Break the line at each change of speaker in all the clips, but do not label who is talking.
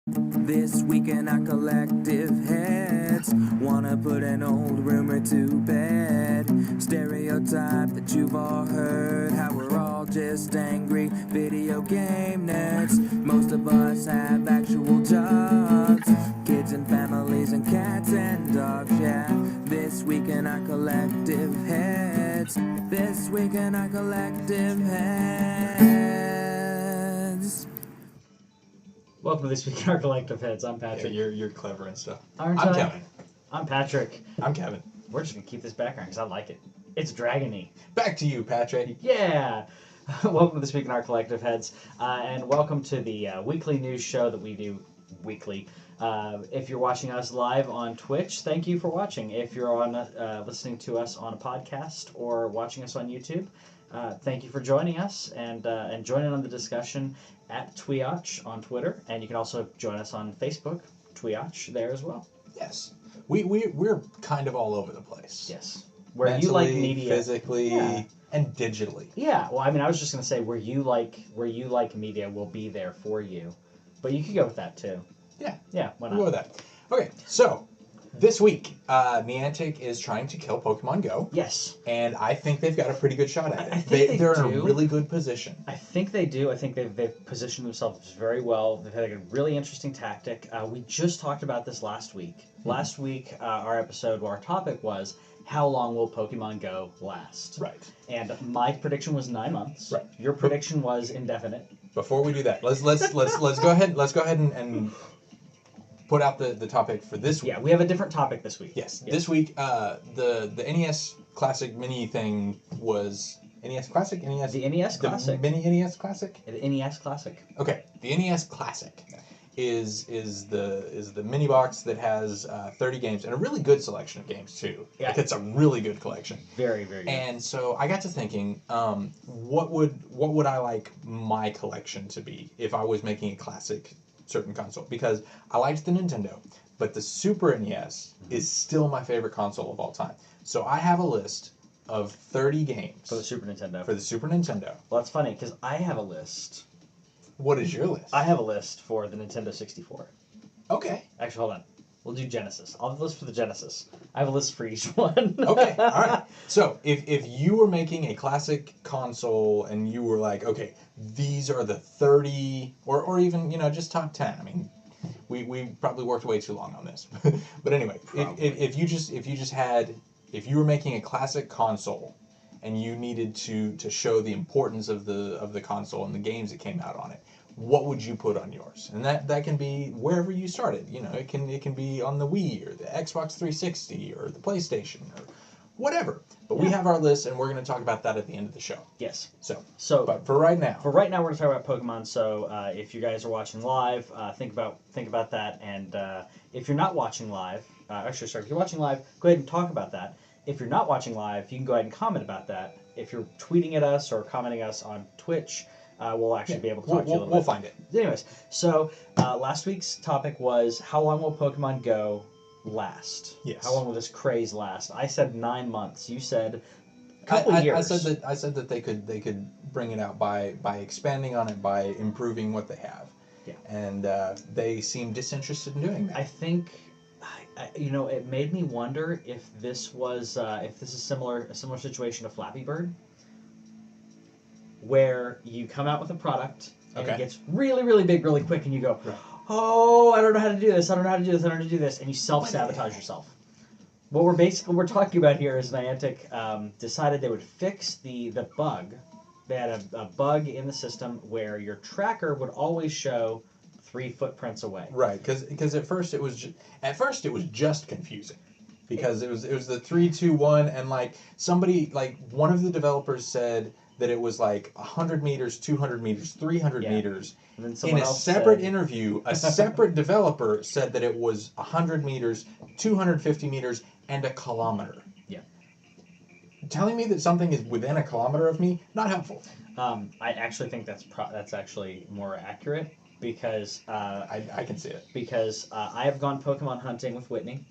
This week in our collective heads, wanna put an old rumor to bed. Stereotype that you've all heard, how we're all just angry video game nerds. Most of us have actual jobs, kids and families and cats and dogs, yeah. This week in our collective heads, this week in our collective heads.
Welcome to This Week in Our Collective Heads. I'm Patrick.
Yeah, you're clever and stuff.
Aren't
I'm
I?
Kevin.
I'm Patrick.
I'm Kevin.
We're just going to keep this background because I like it. It's dragony.
Back to you, Patrick.
Yeah! Welcome to This Week in Our Collective Heads. And welcome to the weekly news show that we do weekly. If you're watching us live on Twitch, thank you for watching. If you're on listening to us on a podcast or watching us on YouTube, thank you for joining us and joining on the discussion at TWIOCH on Twitter, and you can also join us on Facebook, TWIOCH, there as well.
Yes. We're kind of all over the place.
Yes. Where
mentally,
you like media,
physically,
yeah.
And digitally.
Yeah. Well, I mean, I was just gonna say where you like media will be there for you, but you could go with that too.
Yeah.
Yeah. Why not?
We'll go with that. Okay. So this week, Niantic is trying to kill Pokemon Go.
Yes.
And I think they've got a pretty good shot at it.
I think
they're in a really good position.
I think they do. I think they've positioned themselves very well. They've had a really interesting tactic. We just talked about this last week. Mm-hmm. Last week, our topic was, how long will Pokemon Go last?
Right.
And my prediction was 9 months.
Right.
Your prediction was indefinite.
Before we do that, let's go ahead and put out the topic for this week.
Yeah, we have a different topic this week.
Yes. This week, the NES Classic mini thing was NES Classic.
The NES Classic.
The mini NES Classic.
The NES Classic.
Okay, the NES Classic is the mini box that has 30 games and a really good selection of games too.
Yeah.
Like, it's a really good collection.
Very, very good.
And so I got to thinking, what would I like my collection to be if I was making a classic certain console? Because I liked the Nintendo, but the Super NES is still my favorite console of all time. So I have a list of 30 games
for the Super Nintendo.
Well,
that's funny because I have a list.
What is your list?
I have a list for the Nintendo 64.
Okay.
Actually, hold on. We'll do Genesis. I'll have a list for the Genesis. I have a list for each one.
Okay, all right. So if you were making a classic console and you were like, okay, these are the 30, or even, just top 10. I mean, we probably worked way too long on this. But anyway, if you were making a classic console and you needed to show the importance of the console and the games that came out on it, what would you put on yours? And that can be wherever you started. It can be on the Wii or the Xbox 360 or the PlayStation or whatever. But we have our list, and we're going to talk about that at the end of the show.
Yes.
So
but
for right now,
we're going to talk about Pokemon. So if you guys are watching live, think about that. And if you're not watching live, if you're watching live, go ahead and talk about that. If you're not watching live, you can go ahead and comment about that. If you're tweeting at us or commenting us on Twitch, we'll actually be able to talk to you a little bit.
We'll find it.
Anyways, so last week's topic was, how long will Pokemon Go last?
Yes.
How long will this craze last? I said 9 months. You said a couple years.
I said that they could bring it out by expanding on it, by improving what they have.
Yeah. And
they seem disinterested in doing that.
I think, it made me wonder if this was a similar situation to Flappy Bird, where you come out with a product and it gets really, really big really quick, and you go, oh, I don't know how to do this, and you self-sabotage yourself. What we're talking about here is Niantic decided they would fix the bug. They had a bug in the system where your tracker would always show 3 footprints away.
Right, because at first it was just confusing, because it was the 3, 2, 1, and one of the developers said that it was like 100 meters, 200 meters, 300 meters.
And then someone else
separate interview, a separate developer said that it was 100 meters, 250 meters, and a kilometer.
Yeah.
Telling me that something is within a kilometer of me, not helpful.
I actually think that's actually more accurate, because
I can see it.
Because I have gone Pokemon hunting with Whitney,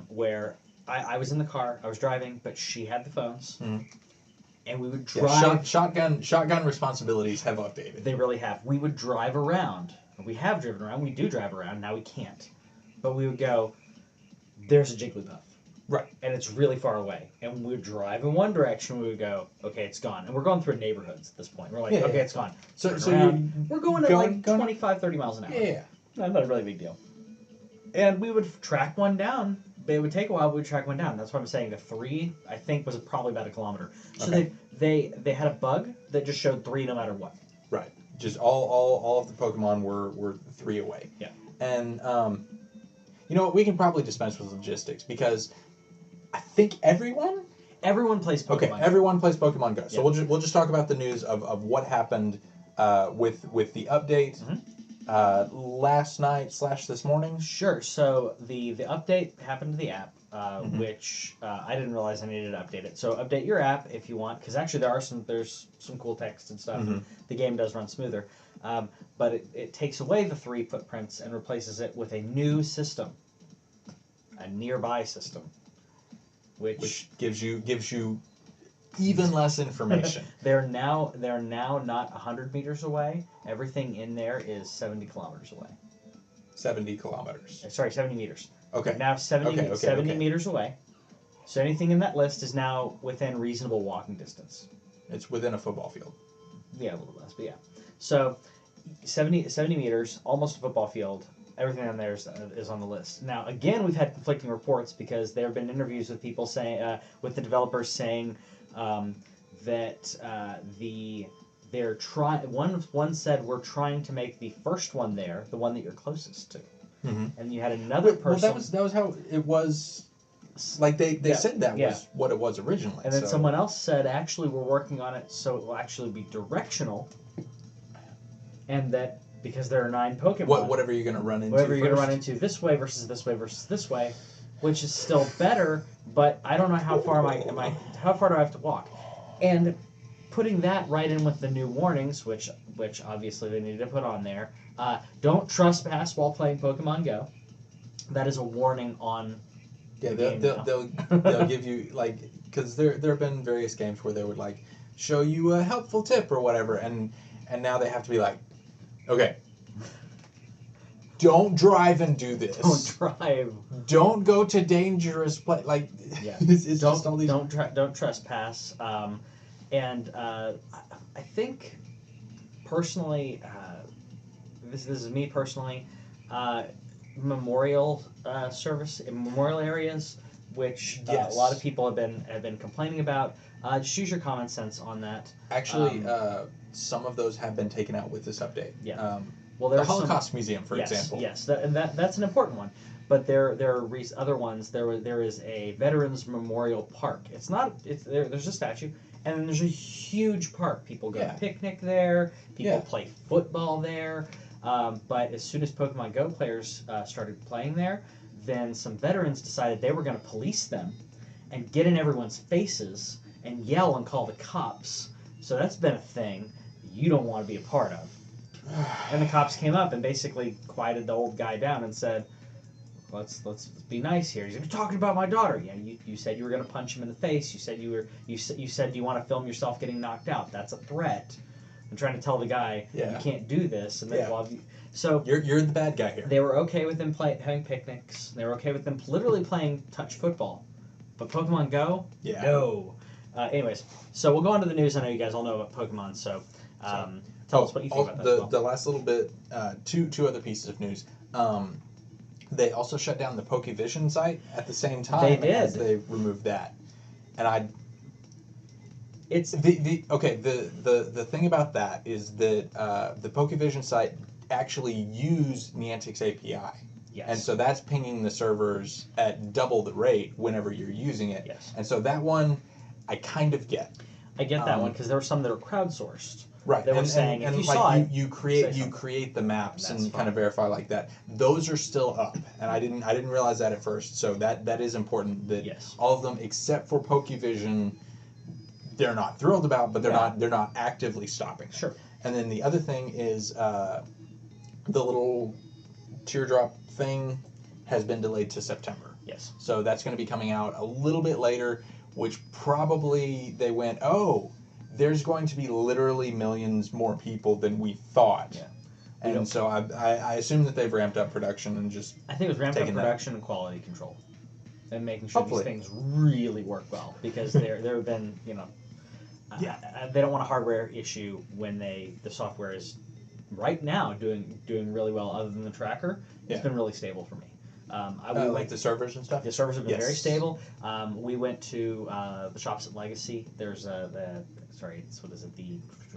where I was in the car, I was driving, but she had the phones. Mm-hmm. And we would drive.
Shotgun responsibilities have updated.
They really have. We would drive around And we have driven around. We do drive around. Now we can't. But we would go, there's a Jigglypuff.
Right.
And it's really far away. And we would drive in one direction. We would go, okay, it's gone. And we're going through neighborhoods at this point. We're like, okay, it's gone.
So
we're going at like 25, 30 miles an hour.
Yeah.
Not a really big deal. And we would track one down. It would take a while, but we'd track one down. That's what I'm saying. The 3, I think, was probably about a kilometer. So they had a bug that just showed 3 no matter what.
Right. Just all of the Pokemon were 3 away.
Yeah.
And you know what? We can probably dispense with logistics because I think everyone
plays Pokemon.
Okay, everyone plays Pokemon Go. So
Yeah.
we'll just talk about the news of what happened with the update last night / this morning.
Sure. So the update happened to the app, which I didn't realize I needed to update it. So update your app if you want, because actually there's some cool text and stuff. And the game does run smoother, but it takes away the 3 footprints and replaces it with a new system, a nearby system, which
gives you even less information.
they're now not 100 meters away. Everything in there is 70 kilometers away.
70 kilometers.
Sorry, 70 meters.
Okay.
Now 70
Okay.
meters away. So anything in that list is now within reasonable walking distance.
It's within a football field.
Yeah, a little less, but yeah. So 70 meters, almost a football field. Everything on there is on the list. Now, again, we've had conflicting reports because there have been interviews with people saying, with the developers saying that they're trying. One said we're trying to make the first one there the one that you're closest to, and you had another person.
Well, that was how it was. Like they said that was what it was originally.
And then someone else said, actually, we're working on it so it will actually be directional, and that because there are 9 Pokemon.
Whatever you're going to run into.
Whatever you're going to run into this way versus this way versus this way, which is still better, but I don't know how far how far do I have to walk? And putting that right in with the new warnings, which obviously they needed to put on there. Don't trespass while playing Pokemon Go. That is a warning on.
Yeah, they'll give you because there have been various games where they would show you a helpful tip or whatever, and now they have to be like, okay, don't drive and do this.
Don't drive.
Don't go to dangerous place. It's just all these.
Don't trespass. And I think personally, this is me personally. Memorial service in memorial areas, which a lot of people have been complaining about. Just use your common sense on that.
Actually, some of those have been taken out with this update.
Yeah.
Well, the Holocaust Museum, for example.
Yes, that's an important one. But there are other ones. There is a Veterans Memorial Park. There's a statue, and then there's a huge park. People go picnic there. People play football there. But as soon as Pokemon Go players started playing there, then some veterans decided they were going to police them and get in everyone's faces and yell and call the cops. So that's been a thing you don't want to be a part of. And the cops came up and basically quieted the old guy down and said, let's be nice here. He's like, you're talking about my daughter. Yeah, you said you were going to punch him in the face. You said you said you want to film yourself getting knocked out. That's a threat. I'm trying to tell the guy you can't do this. And so
you're the bad guy here.
They were okay with them having picnics. They were okay with them literally playing touch football. But Pokemon Go, no. Anyways, so we'll go on to the news. I know you guys all know about Pokemon, so tell us what you think about that.
The last little bit, two other pieces of news. They also shut down the PokeVision site at the same time.
They did.
As they removed that, and It's the thing about that is that the PokeVision site actually used Niantic's API.
Yes.
And so that's pinging the servers at double the rate whenever you're using it.
Yes.
And so that one I kind of get.
I get that one because there were some that are crowdsourced.
Right.
They were saying if you saw it,
you create the maps and kind of verify like that. Those are still up, and I didn't realize that at first. So that is important. That all of them except for PokeVision, they're not thrilled about, but they're not actively stopping.
Sure.
And then the other thing is the little teardrop thing has been delayed to September.
Yes.
So that's going to be coming out a little bit later, which probably they went, oh, there's going to be literally millions more people than we thought.
Yeah.
And so I assume that they've ramped up production and just
I think it was ramped up
taking that.
production and quality control, and making sure
Hopefully.
these things really work well, because there have been, you know, they don't want a hardware issue when the software is right now doing really well. Other than the tracker, it's been really stable for me.
Like the servers and stuff?
The servers have been
Yes.
very stable. We went to the shops at Legacy. There's the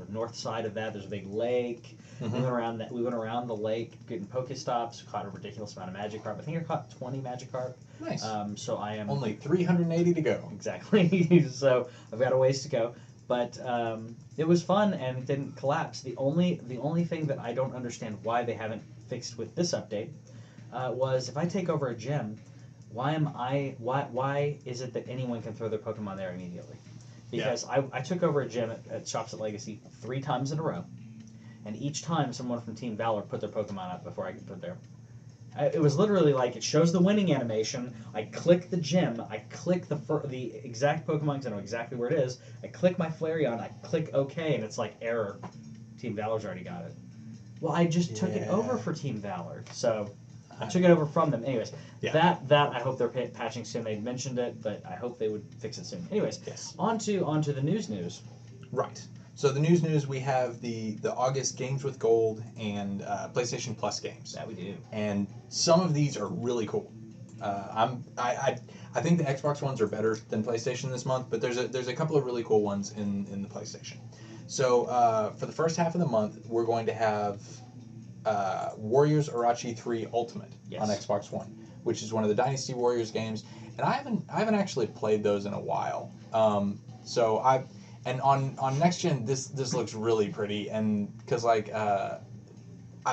north side of that. There's a big lake.
Mhm.
We went around the lake, getting Pokestops. Caught a ridiculous amount of Magikarp. I think I caught 20 Magikarp.
Nice.
So I am
Only 380 to go.
exactly. So I've got a ways to go. But it was fun and it didn't collapse. The only thing that I don't understand why they haven't fixed with this update was if I take over a gym, why is it that anyone can throw their Pokemon there immediately? Because I took over a gym at Shops at Legacy 3 times in a row, and each time someone from Team Valor put their Pokemon up before I could put there. It was literally like it shows the winning animation. I click the gym. I click the exact Pokemon because I know exactly where it is. I click my Flareon. I click OK, and it's like error. Team Valor's already got it. Well, I just took it over for Team Valor, so I took it over from them. Anyways, that I hope they're patching soon. They mentioned it, but I hope they would fix it soon. Anyways, on to the news.
Right. So the news, we have the August Games with Gold and PlayStation Plus games.
That we do.
And some of these are really cool. I think the Xbox ones are better than PlayStation this month, but there's a couple of really cool ones in the PlayStation. So for the first half of the month, we're going to have Warriors Orochi 3 Ultimate on Xbox One, which is one of the Dynasty Warriors games, and I haven't actually played those in a while. And on next gen, this looks really pretty, and because I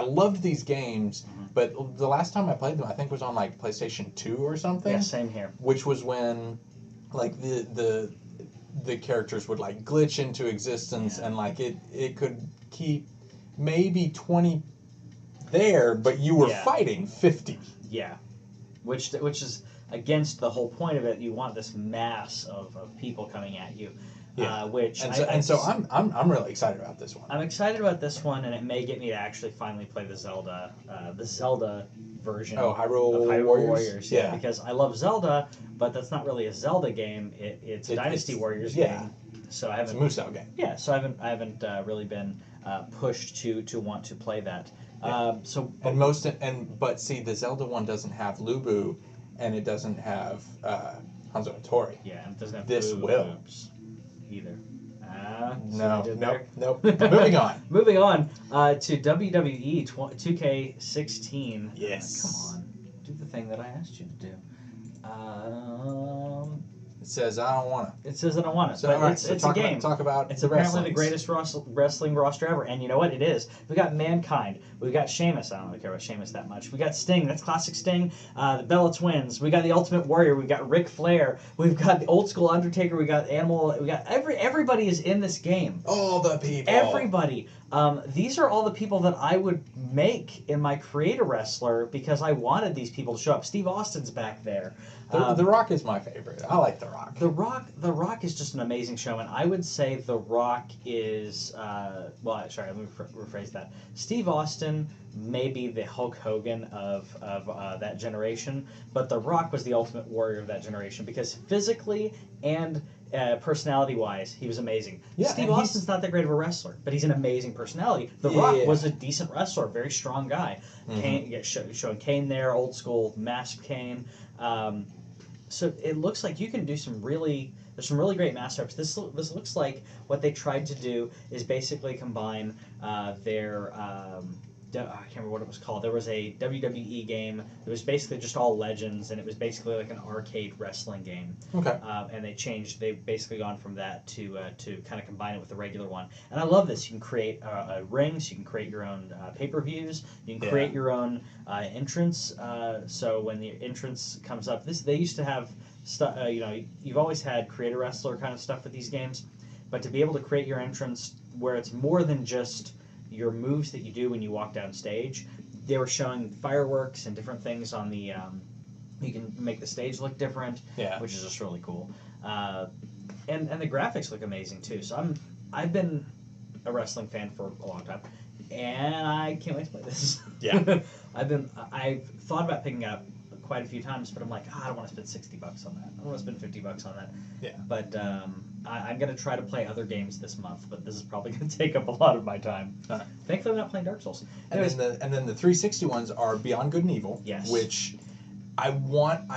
loved these games, but the last time I played them, I think was on like PlayStation 2 or something.
Yeah, same here.
Which was when like the characters would like glitch into existence, and like it could keep maybe 20 there, but you were fighting 50.
Yeah, which is against the whole point of it. You want this mass of people coming at you.
Yeah.
So
I'm really excited about this one.
I'm excited about this one, and it may get me to actually finally play the Zelda version.
Oh, Hyrule
Warriors. Yeah, because I love Zelda, but that's not really a Zelda game. It's a Dynasty Warriors game. So I haven't.
It's a Musou game.
Yeah, so I haven't really been pushed to want to play that.
Yeah. But see, the Zelda one doesn't have Lubu, and it doesn't have Hanzo and Tori.
Yeah, and it doesn't have
this will.
Either.
Nope. Moving on.
Moving on to WWE 2K16.
Yes.
Come on. Do the thing that I asked you to do.
It says I don't want to.
It says I don't want to.
So,
but it's a game.
Talk about
it's apparently the greatest wrestling roster ever. And you know what? It is. We got Mankind. We got Sheamus. I don't really care about Sheamus that much. We got Sting. That's classic Sting. The Bella Twins. We got the Ultimate Warrior. We got Ric Flair. We've got the old school Undertaker. We got Animal. We got everybody is in this game.
All the people.
Everybody. These are all the people that I would make in my Creator Wrestler because I wanted these people to show up. Steve Austin's back there.
The Rock is my favorite. I like The Rock.
The Rock is just an amazing showman. I would say The Rock is let me rephrase that. Steve Austin may be the Hulk Hogan of that generation, but The Rock was the Ultimate Warrior of that generation because physically and personality-wise, he was amazing.
Yeah,
Steve Austin's not that great of a wrestler, but he's an amazing personality. The Rock was a decent wrestler, very strong guy. Showing Kane there, old school masked Kane. So it looks like you can do there's some really great matchups. This looks like what they tried to do is basically combine their I can't remember what it was called. There was a WWE game. It was basically just all legends, and it was basically like an arcade wrestling game.
Okay.
And they've basically gone from that to kind of combine it with the regular one. And I love this. You can create rings. You can create your own pay-per-views. You can create your own entrance. So when the entrance comes up, they used to have stuff. You've always had creator wrestler kind of stuff with these games, but to be able to create your entrance where it's more than just your moves that you do when you walk down stage. They were showing fireworks and different things on the. You can make the stage look different, which is just really cool. And the graphics look amazing too. So I've been a wrestling fan for a long time, and I can't wait to play this.
Yeah.
I've thought about picking it up quite a few times, but I'm like, I don't want to spend $60 on that. I don't want to spend $50 on that.
Yeah.
But I'm gonna try to play other games this month, but this is probably gonna take up a lot of my time. Thankfully, I'm not playing Dark Souls. Anyways,
And then the 360 ones are Beyond Good and Evil.
Yes.
Which I want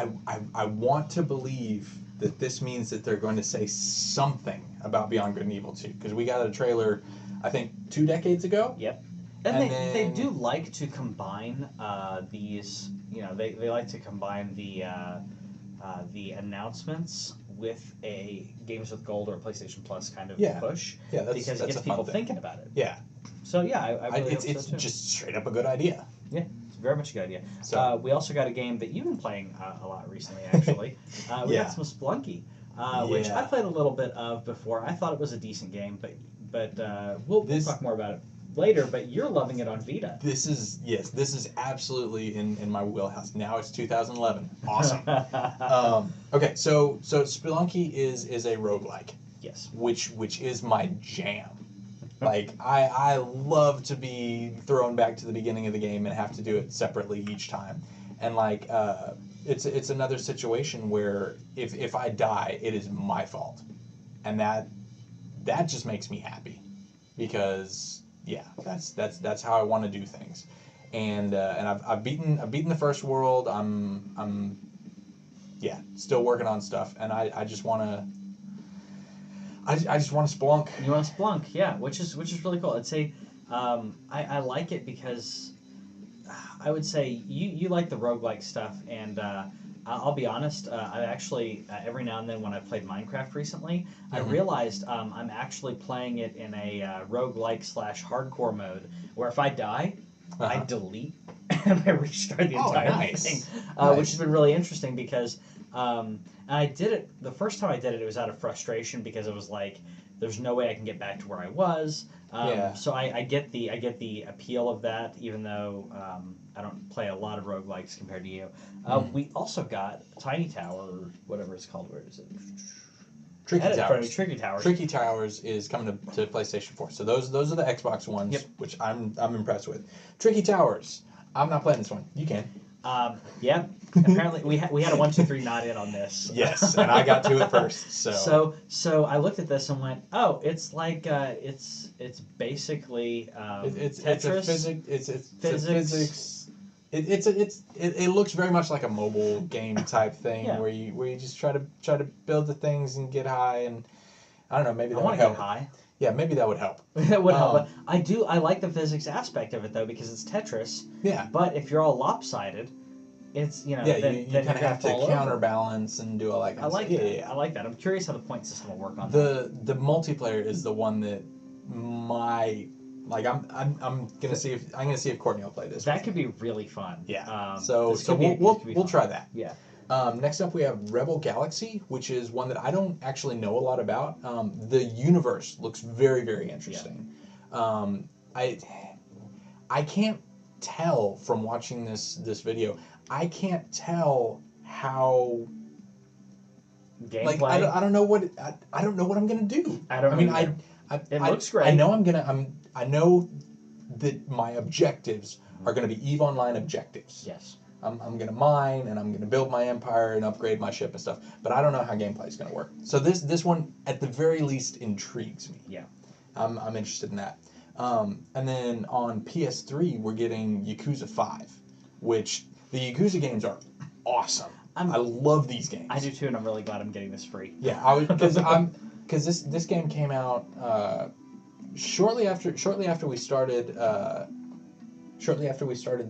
to believe that this means that they're going to say something about Beyond Good and Evil 2, because we got a trailer, I think 2 decades ago.
Yep. And they do like to combine these. You know, they like to combine the announcements with a Games with Gold or a PlayStation Plus kind of push.
Yeah,
because it gets people thinking about it.
Yeah.
So yeah, I really hope
it's
so too.
just straight up a good idea.
Yeah, it's very much a good idea.
So
we also got a game that you've been playing a lot recently, actually. We got some Splunky, which I played a little bit of before. I thought it was a decent game, but we'll talk more about it later. But you're loving it on Vita.
This is absolutely in my wheelhouse. Now it's 2011. Awesome. Okay, so Spelunky is a roguelike.
Yes.
Which is my jam. Like I love to be thrown back to the beginning of the game and have to do it separately each time. And like it's another situation where if I die, it is my fault. And that just makes me happy. Because that's how I want to do things. And I've beaten the first world. I'm still working on stuff, and I just want to Splunk.
You want to Splunk, yeah, which is really cool. I'd say I like it because I would say you like the roguelike stuff, and I'll be honest, I actually, every now and then when I played Minecraft recently, I realized I'm actually playing it in a roguelike / hardcore mode, where if I die, I delete and I restart the entire thing, which has been really interesting because and I did it, the first time I did it, it was out of frustration because it was like, there's no way I can get back to where I was. So I get the appeal of that, even though I don't play a lot of roguelikes compared to you. We also got Tiny Tower, or whatever it's called. Where is it?
Tricky Towers.
Tricky Towers.
Tricky Towers is coming to PlayStation 4. So those are the Xbox ones, which I'm impressed with. Tricky Towers. I'm not playing this one. You can.
Yeah. Apparently, we had a 1, 2, 3 not in on this.
Yes, and I got to it first.
So I looked at this and went, oh, it's like it's basically
it's
Tetris.
It's physics. It looks very much like a mobile game type thing where you just try to build the things and get high, and I don't know, maybe that would help.
Get high.
Yeah, maybe that would help.
That would help. But I like the physics aspect of it though, because it's Tetris.
Yeah.
But if you're all lopsided, it's
you kind of have to counterbalance and do all that.
I like that. I like that. I'm curious how the point system will work on
that. The multiplayer is the one that I'm gonna see if Courtney will play this.
That could be really fun.
Yeah. So we'll try that.
Yeah.
Next up we have Rebel Galaxy, which is one that I don't actually know a lot about. The universe looks very, very interesting. Yeah. I can't tell from watching this video. I can't tell how.
Gameplay.
Like I don't know what I'm gonna do.
It looks great.
I know that my objectives are going to be EVE Online objectives.
Yes.
I'm going to mine, and I'm going to build my empire and upgrade my ship and stuff. But I don't know how gameplay is going to work. So this one, at the very least, intrigues me.
Yeah.
I'm interested in that. And then on PS3, we're getting Yakuza 5, which the Yakuza games are awesome. I love these games.
I do too, and I'm really glad I'm getting this free.
Yeah, because this game came out shortly after we started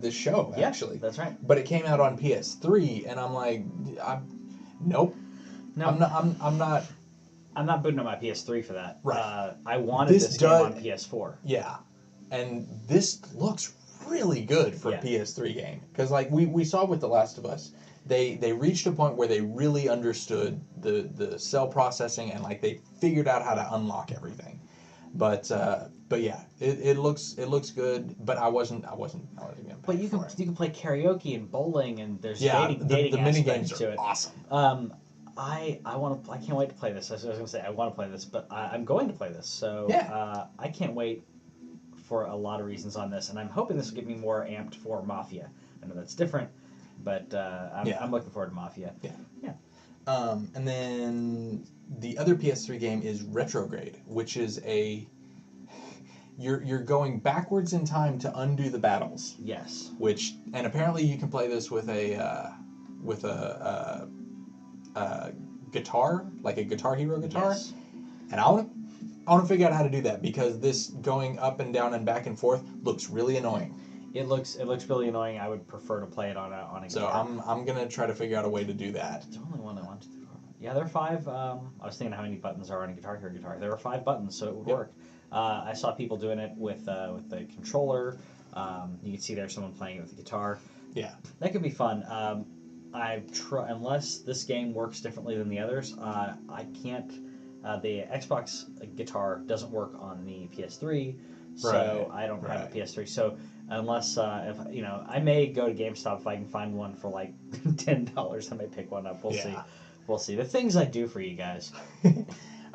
this show.
Yeah,
actually,
that's right.
But it came out on PS3, and I'm like, nope. No, I'm not.
I'm not booting up my PS3 for that.
Right.
I wanted this game on PS4.
Yeah, and this looks really good for a PS3 game, because like we saw with The Last of Us. They reached a point where they really understood the cell processing, and like they figured out how to unlock everything. But yeah, it looks good. But I wasn't gonna play.
But you can play karaoke and bowling, and there's dating
the mini games
to
are
it.
Awesome.
I can't wait to play this. I was gonna say I want to play this, but I'm going to play this. So I can't wait for a lot of reasons on this, and I'm hoping this will get me more amped for Mafia. I know that's different, but I'm looking forward to Mafia.
Yeah. And then the other PS3 game is Retrograde, which is you're going backwards in time to undo the battles.
Yes.
And apparently you can play this with a guitar, like a Guitar Hero guitar.
Yes.
And I want to figure out how to do that, because this going up and down and back and forth looks really annoying.
It looks really annoying. I would prefer to play it on a guitar.
So I'm gonna try to figure out a way to do that.
It's only one. 1, 2, 3, 4. Yeah, there are 5. I was thinking how many buttons are on a Guitar Hero guitar. There are 5 buttons, so it would work. I saw people doing it with the controller. You can see there's someone playing it with the guitar.
Yeah.
That could be fun. Unless this game works differently than the others, I can't. The Xbox guitar doesn't work on the PS3, so I don't have a PS3. So unless if I may go to GameStop if I can find one for like $10. I may pick one up. We'll see. We'll see. The things I do for you guys.
All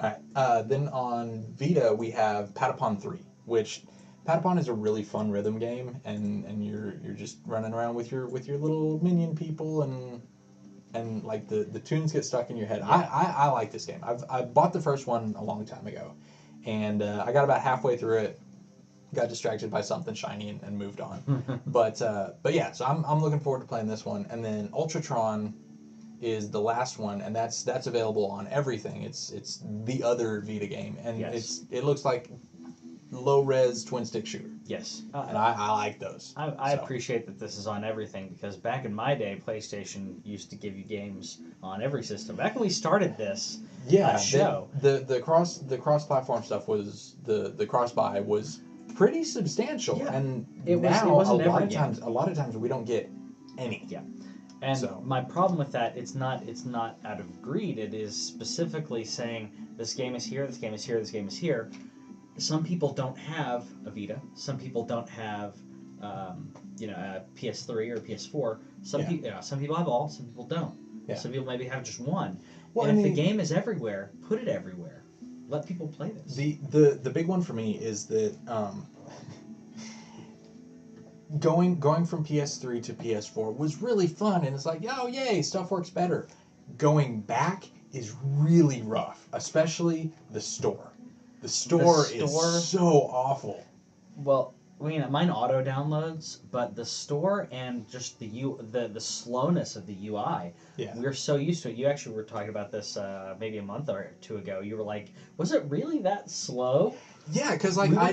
right. Then on Vita we have Patapon 3, which Patapon is a really fun rhythm game, and you're just running around with your little minion people, and like the tunes get stuck in your head. Yeah. I like this game. I bought the first one a long time ago, and I got about halfway through it, got distracted by something shiny and moved on. but yeah, so I'm looking forward to playing this one. And then Ultratron is the last one, and that's available on everything. It's the other Vita game, and it looks like low-res twin-stick shooter.
Yes.
And I like those.
I appreciate that this is on everything, because back in my day, PlayStation used to give you games on every system. Back when we started this show.
The cross-platform stuff was, the cross-buy was pretty substantial. Yeah. And a lot of times we don't get any.
Yeah. And my problem with that, it's not out of greed. It is specifically saying this game is here, this game is here, this game is here. Some people don't have a Vita. Some people don't have, a PS3 or PS4. Some people have all. Some people don't. Yeah. Some people maybe have just one. Well, and if the game is everywhere, put it everywhere. Let people play this.
The big one for me is that going from PS3 to PS4 was really fun, and it's like, oh yay, stuff works better. Going back is really rough, especially the store. The store is so awful.
Well, mine auto downloads, but the store and just the slowness of the UI. Yeah. We're so used to it. You actually were talking about this maybe a month or 2 ago. You were like, "Was it really that slow?"
Yeah, because like I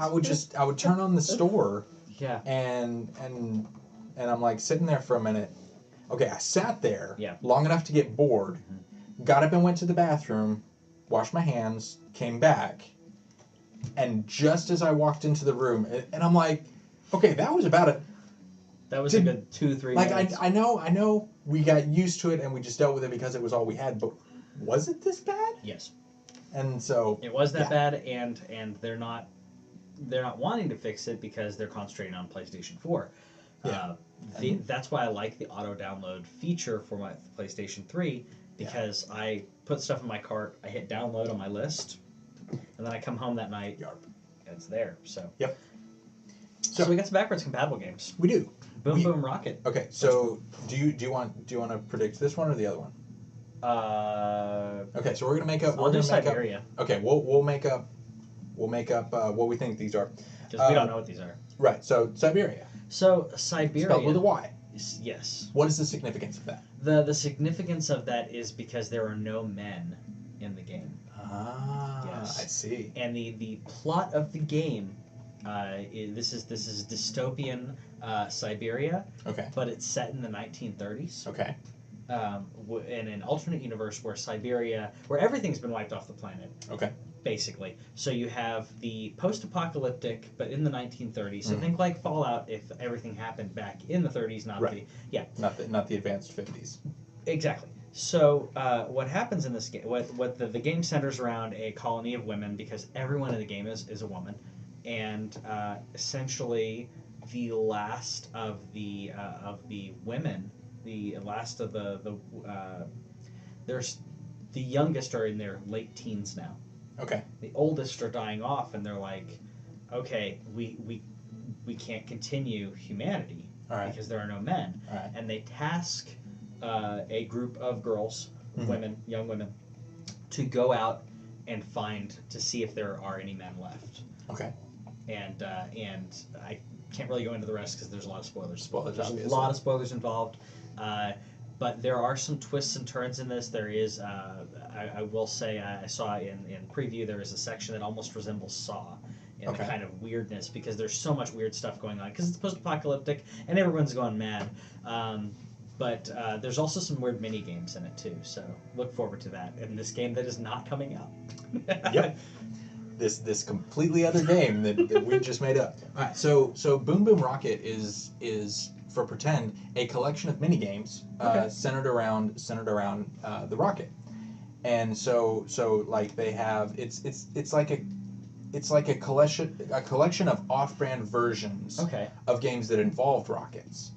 would turn on the store.
Yeah.
And I'm like sitting there for a minute. Okay, I sat there long enough to get bored. Mm-hmm. Got up and went to the bathroom. Washed my hands, came back, and just as I walked into the room, and I'm like, okay, that was about it.
That was a good 2-3 minutes.
I know we got used to it and we just dealt with it because it was all we had, but was it this bad?
Yes.
And so
it was that bad, and they're not wanting to fix it because they're concentrating on PlayStation 4. Yeah. That's why I like the auto download feature for my PlayStation 3. Because I put stuff in my cart, I hit download on my list, and then I come home that night, it's there. So So we got some backwards compatible games.
We do.
Boom Rocket.
Okay, so do you want to predict this one or the other one? Okay, so we're gonna make up.
We'll do Siberia.
Okay, we'll make up what we think these are.
Because we don't know what these are.
Right. So Siberia.
So Siberia.
Spelled with a Y.
Yes.
What is the significance of that?
The significance of that is because there are no men in the game.
Ah, yes. I see.
And the plot of the game, this is dystopian Siberia.
Okay.
But it's set in the 1930s.
Okay.
In an alternate universe where everything's been wiped off the planet.
Okay.
Basically. So you have the post-apocalyptic, but in the 1930s. So think like Fallout if everything happened back in the 30s, not
the advanced 50s.
Exactly. So what happens in this game, what the game centers around a colony of women, because everyone in the game is a woman, and essentially the last of the women, the last of there's the youngest are in their late teens now.
Okay.
The oldest are dying off, and they're like, okay, we can't continue humanity
All right.
because there are no men,
All right.
and they task a group of girls, women, young women, to go out and to see if there are any men left.
Okay.
And I can't really go into the rest because there's a lot of spoilers.
Spoilers,
There's
obviously.
a lot of spoilers involved. But there are some twists and turns in this. There is, I will say, I saw in preview, there is a section that almost resembles Saw in the kind of weirdness because there's so much weird stuff going on because it's post-apocalyptic and everyone's going mad. But there's also some weird mini games in it too, so look forward to that in this game that is not coming out.
Yep. This completely other game that we just made up. All right, so Boom Boom Rocket is for pretend a collection of mini games centered around the rocket, and so like they have it's like a collection of off-brand versions of games that involved rockets.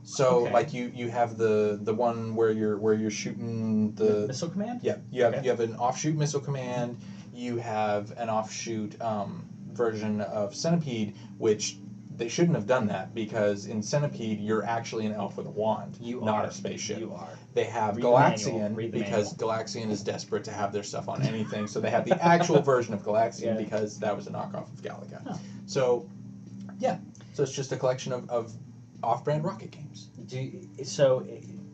So like you have the one where you're shooting the
Missile Command.
Yeah, you have an offshoot Missile Command. You have an offshoot version of Centipede, which they shouldn't have done that because in Centipede you're actually an elf with a wand, not a spaceship.
You are.
They have Galaxian because Galaxian is desperate to have their stuff on anything, so they have the actual version of Galaxian because that was a knockoff of Galaga. Oh. So, yeah, so it's just a collection of off-brand rocket games.
So,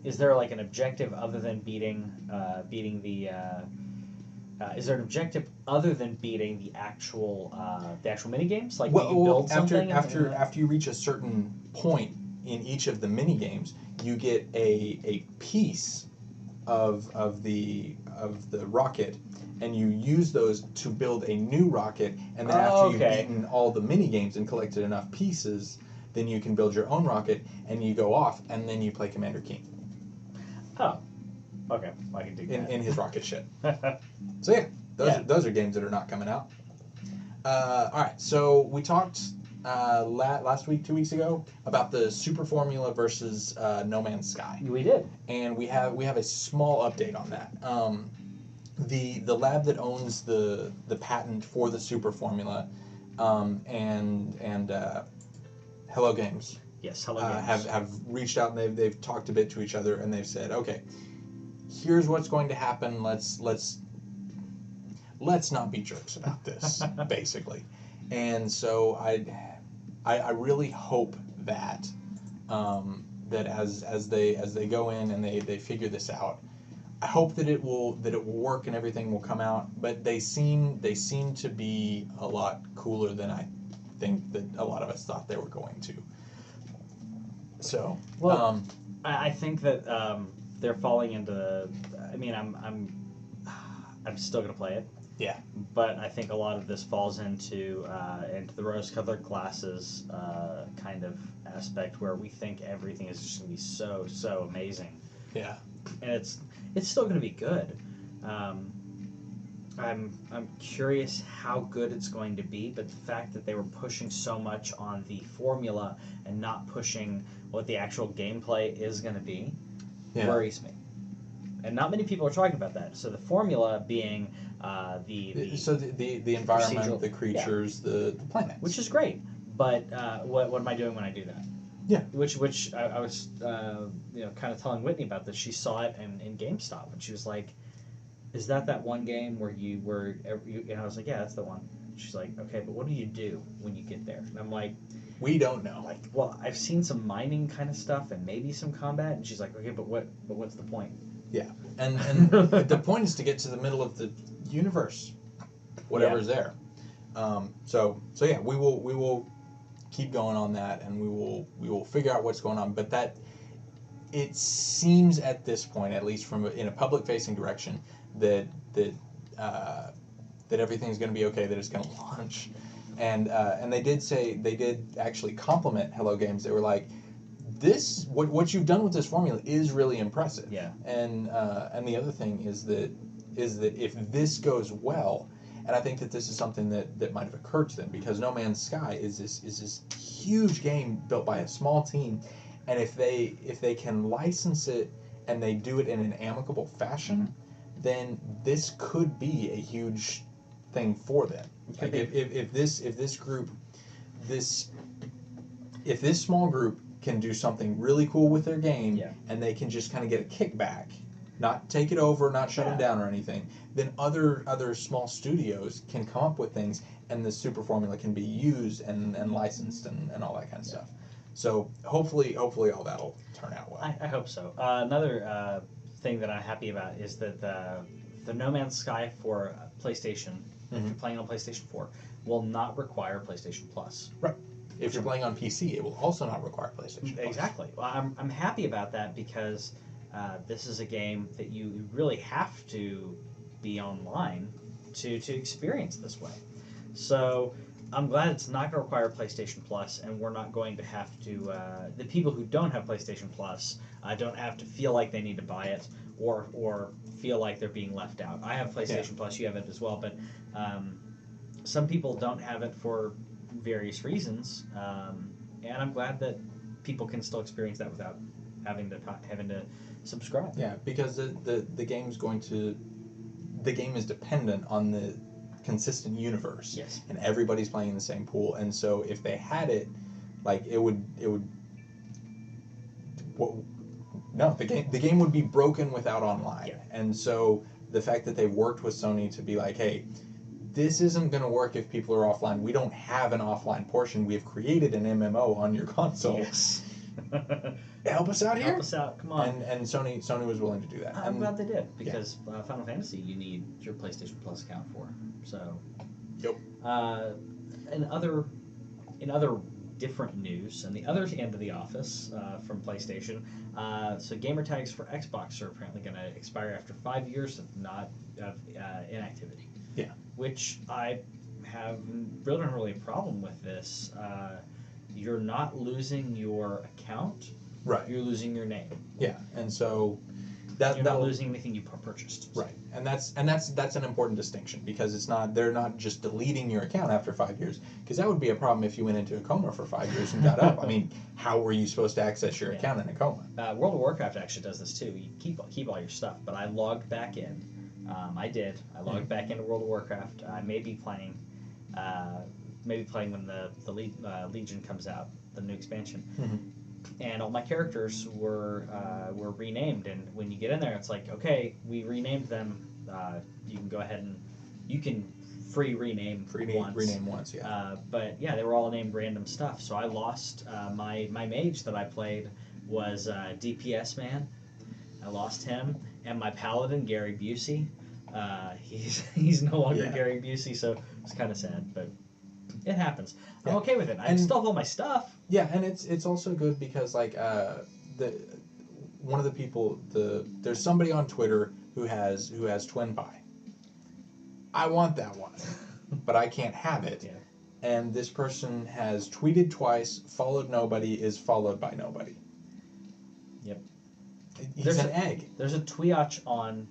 is there like an objective other than beating the? Is there an objective other than beating the actual mini games? Like, do you build something?
After you reach a certain point in each of the mini games, you get a piece of the rocket, and you use those to build a new rocket. And then after you've beaten all the mini games and collected enough pieces, then you can build your own rocket, and you go off, and then you play Commander Keen.
Oh. Okay, I can do that.
In his rocket ship. So yeah, those are games that are not coming out. All right, so we talked last week, 2 weeks ago, about the Super Formula versus No Man's Sky.
We did,
and we have a small update on that. The lab that owns the patent for the Super Formula, and Hello Games.
Yes, Hello Games
have reached out and they've talked a bit to each other and they've said, okay, here's what's going to happen. Let's not be jerks about this, basically. And so I really hope that that as they go in and they figure this out, I hope that it will work and everything will come out. But they seem to be a lot cooler than I think that a lot of us thought they were going to. So
I think that they're falling into. I mean, I'm still gonna play it.
Yeah.
But I think a lot of this falls into the rose-colored glasses kind of aspect where we think everything is just gonna be so amazing.
Yeah.
And it's still gonna be good. I'm curious how good it's going to be, but the fact that they were pushing so much on the formula and not pushing what the actual gameplay is going to be worries me. And not many people are talking about that. So the formula being
the environment, the creatures, the planets,
which is great. But what am I doing when I do that?
Yeah.
Which I was kind of telling Whitney about this. She saw it in GameStop, and she was like, "Is that one game where you were?" And I was like, "Yeah, that's the one." She's like, "Okay, but what do you do when you get there?" And I'm like,
"We don't know."
Like, well, I've seen some mining kind of stuff and maybe some combat. And she's like, "Okay, but what's the point?"
Yeah, and the point is to get to the middle of the universe, whatever's there. So yeah, we will keep going on that, and we will figure out what's going on. But that it seems at this point, at least in a public facing direction, that everything's going to be okay. That it's going to launch, and they did actually compliment Hello Games. They were like, "This what you've done with this formula is really impressive."
Yeah.
And the other thing is that if this goes well, and I think that this is something that might have occurred to them, because No Man's Sky is this huge game built by a small team, and if they can license it and they do it in an amicable fashion, then this could be a huge thing for them. Like if this small group can do something really cool with their game, and they can just kind of get a kickback, not take it over, not shut them down or anything, then other small studios can come up with things, and the super formula can be used and licensed and all that kind of stuff. So hopefully all that'll turn out well.
I hope so. Another thing that I'm happy about is that the No Man's Sky for PlayStation, if you're playing on PlayStation 4, will not require PlayStation Plus.
Right. If you're playing on PC, it will also not require PlayStation Plus.
Exactly. Well, I'm happy about that because this is a game that you really have to be online to experience this way. So I'm glad it's not going to require PlayStation Plus, and we're not going to have to. The people who don't have PlayStation Plus don't have to feel like they need to buy it or feel like they're being left out. I have PlayStation Plus. You have it as well, but some people don't have it for various reasons, and I'm glad that people can still experience that without having to subscribe.
Yeah, because the game is dependent on the consistent universe.
Yes.
And everybody's playing in the same pool, and so if they had it, like it would. No, the game would be broken without online.
Yeah.
And so the fact that they worked with Sony to be like, hey, this isn't going to work if people are offline. We don't have an offline portion. We have created an MMO on your console.
Yes.
Help us out here.
Help us out. Come on.
And Sony was willing to do that.
I'm glad they did, because Final Fantasy you need your PlayStation Plus account for. So.
Yep.
In other different news, and the other end of the office from PlayStation, so gamer tags for Xbox are apparently going to expire after 5 years of inactivity.
Yeah.
Which I don't have really a problem with this. You're not losing your account.
Right.
You're losing your name.
Yeah, and so
you're not losing anything you purchased.
Right, and that's an important distinction, because they're not just deleting your account after 5 years, because that would be a problem if you went into a coma for 5 years and got up. I mean, how were you supposed to access your account in a coma?
World of Warcraft actually does this too. You keep all your stuff, but I logged back in. I logged back into World of Warcraft. I may be playing when the Legion comes out, the new expansion. And all my characters were renamed, and when you get in there, it's like, okay, we renamed them. You can go ahead and you can rename once. Yeah. But yeah, they were all named random stuff. So I lost my mage that I played was DPS man. I lost him, and my paladin Gary Busey. He's no longer Gary Busey, so it's kind of sad, but it happens. I'm okay with it. I still have all my stuff.
Yeah, and it's also good because like one of the people there's somebody on Twitter who has Twin Pie. I want that one, but I can't have it.
Yeah.
And this person has tweeted twice, followed nobody, is followed by nobody.
Yep.
He's an egg.
There's a TWIOCH on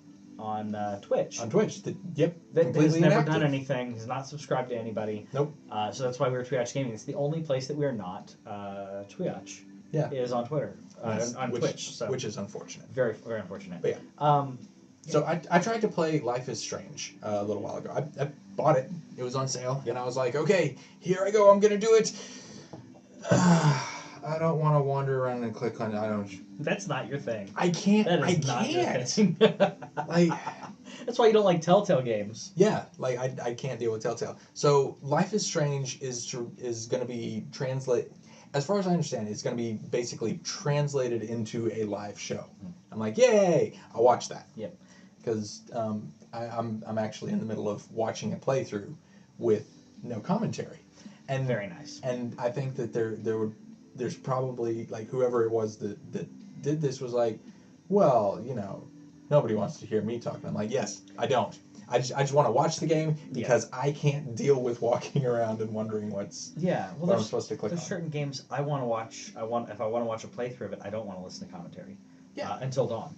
Twitch.
On Twitch,
That
completely
has never
inactive.
done anything. He's not subscribed to anybody.
Nope.
So that's why we're TWIOCH Gaming. It's the only place that we are not TWIOCH.
Yeah.
Is on Twitter, on Twitch. So
which is unfortunate.
Very, very unfortunate.
But yeah. So I tried to play Life is Strange a little while ago. I bought it. It was on sale, and I was like, okay, here I go. I'm gonna do it. I don't want to wander around and click on it.
That's not your thing.
I can't.
That is not your thing.
Like,
that's why you don't like Telltale games.
Yeah, like I can't deal with Telltale. So Life is Strange is going to be translate. As far as I understand, it's going to be basically translated into a live show. I'm like, yay! I'll watch that.
Yep.
Because I'm actually in the middle of watching a playthrough with no commentary. And
very nice.
And I think that there's probably like whoever it was that did this was like, well, nobody wants to hear me talking. I'm like, yes, I don't. I just want to watch the game because I can't deal with walking around and wondering what I'm supposed to click on.
There's certain games I want to watch. If I want to watch a playthrough of it, I don't want to listen to commentary. Yeah. Until dawn.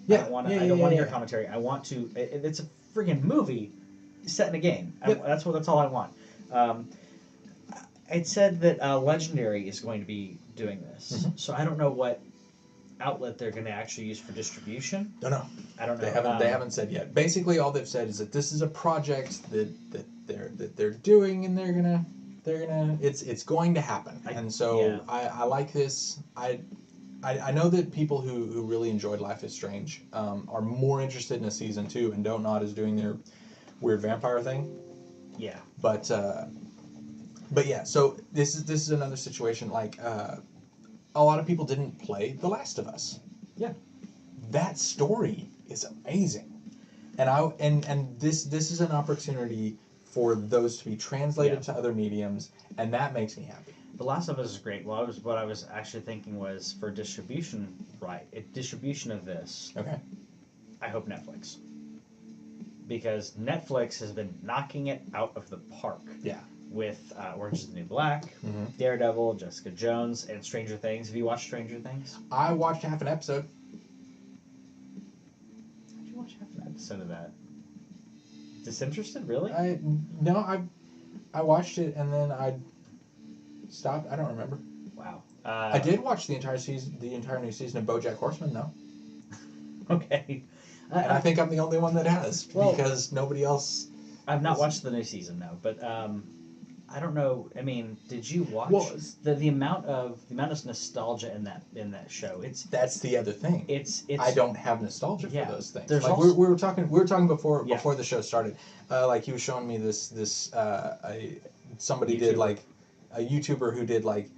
Yeah.
I don't want to hear commentary. I want to. It's a freaking movie set in a game.
Yep.
That's all I want. It said that Legendary is going to be doing this, so I don't know what outlet they're going to actually use for distribution?
Don't know.
I don't know.
They haven't said yet. Basically, all they've said is that this is a project that they're doing, and they're gonna it's going to happen. I like this. I know that people who really enjoyed Life is Strange are more interested in a season 2, and Don't Nod is doing their weird vampire thing.
Yeah.
But yeah, so this is another situation like a lot of people didn't play The Last of Us.
Yeah.
That story is amazing. And this is an opportunity for those to be translated to other mediums, and that makes me happy.
The Last of Us is great. Well, what I was actually thinking was for distribution, distribution of this.
Okay.
I hope Netflix, because Netflix has been knocking it out of the park.
Yeah.
With Orange is the New Black, Daredevil, Jessica Jones, and Stranger Things. Have you watched Stranger Things?
I watched half an episode.
How'd you watch half an episode of that? Disinterested, really?
I watched it and then I stopped. I don't remember.
Wow.
I did watch the entire new season of BoJack Horseman, though.
Okay.
And I think I'm the only one that has, because nobody else.
I've not watched the new season, no, but I don't know. I mean, did you watch the amount of nostalgia in that show?
That's the other thing.
It's
I don't have nostalgia for those things.
There's
like
also,
we were talking before the show started. Like he was showing me somebody
YouTuber.
did like a YouTuber who did like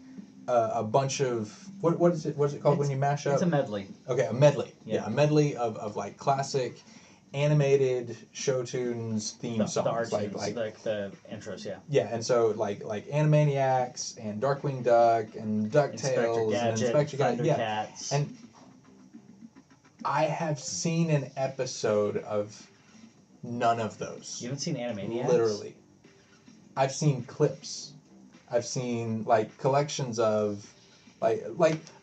a bunch of what is it called when you mash up?
It's a medley.
Okay, a medley.
Yeah,
a medley of like classic animated show tunes theme songs,
the art
like
the intros,
yeah, and so like Animaniacs and Darkwing Duck and DuckTales and Inspector Gadget,
Thundercats.
and I have seen an episode of none of those.
You haven't seen Animaniacs?
Literally, I've seen clips. I've seen like collections of like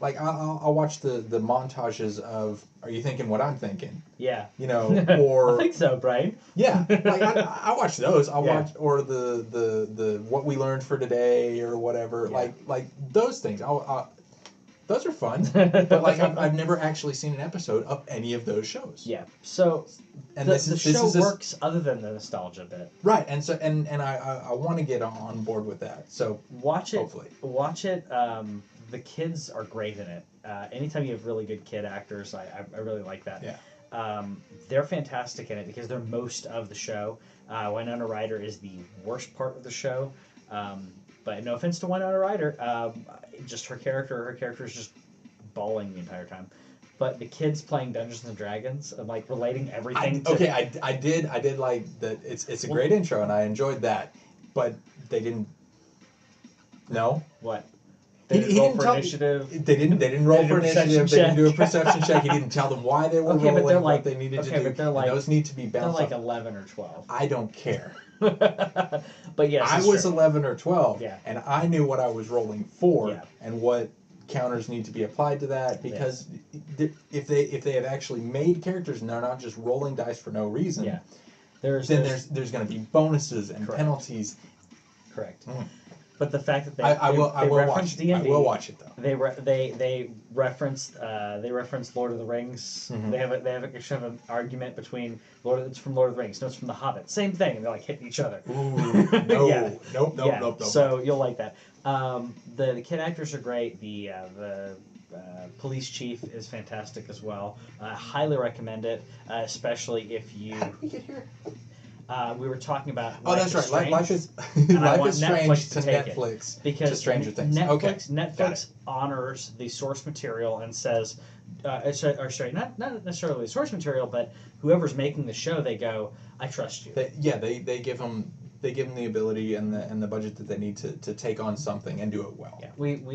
I'll watch the montages of Are You Thinking What I'm Thinking?
Yeah.
You know, or
I think so, Brian.
Yeah, like I watch those. I'll watch or the What We Learned for Today or whatever. Yeah. Like those things. Those are fun. But like I've never actually seen an episode of any of those shows.
Yeah. So
and
the show works other than the nostalgia bit.
Right, and so and I want to get on board with that. So
watch it.
Hopefully.
Watch it. The kids are great in it. Anytime you have really good kid actors, I really like that.
Yeah.
They're fantastic in it because they're most of the show. Winona Ryder is the worst part of the show. But no offense to Winona Ryder, just her character is just bawling the entire time. But the kids playing Dungeons and Dragons and like relating everything.
I did like that. It's a great intro and I enjoyed that, but they didn't. No.
What?
They didn't roll for
initiative.
They didn't roll for initiative. They didn't do a perception check. He didn't tell them why they were rolling, what they needed to do.
But they're like,
those need to be bounced.
They're like 11 or 12.
I don't care.
But yes,
I was 11 or 12,
yeah,
and I knew what I was rolling for,
yeah,
and what counters need to be applied to that. Because if they have actually made characters and they're not just rolling dice for no reason,
yeah,
there's going to be bonuses and penalties.
Correct. But the fact that they
reference
D&D,
I will watch it though.
They referenced Lord of the Rings.
Mm-hmm.
They have an argument between it's from Lord of the Rings. No, it's from The Hobbit. Same thing. And they're like hitting each other.
Ooh, no,
yeah.
Nope.
So you'll like that. The kid actors are great. The police chief is fantastic as well. I highly recommend it, especially if you.
How did we get here?
We were talking about.
That's right. Life is Strange to Netflix
because
to Stranger Things.
Netflix honors the source material and says, not necessarily the source material, but whoever's making the show, they go, I trust you.
They give them the ability and the budget that they need to take on something and do it well.
Yeah,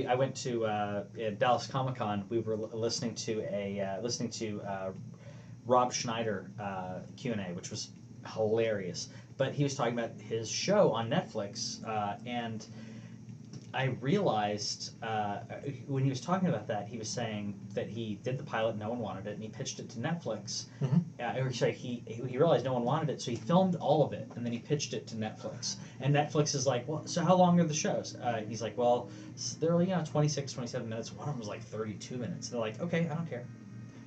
I went to Dallas Comic-Con. We were listening to Rob Schneider Q&A, which was hilarious. But he was talking about his show on Netflix, and I realized when he was talking about that, he was saying that he did the pilot, no one wanted it, and he pitched it to Netflix. Or sorry, he realized no one wanted it, so he filmed all of it, and then he pitched it to Netflix. And Netflix is like, well, so how long are the shows? He's like, well, they're 26, 27 minutes. One of them was like 32 minutes. They're like, okay, I don't care.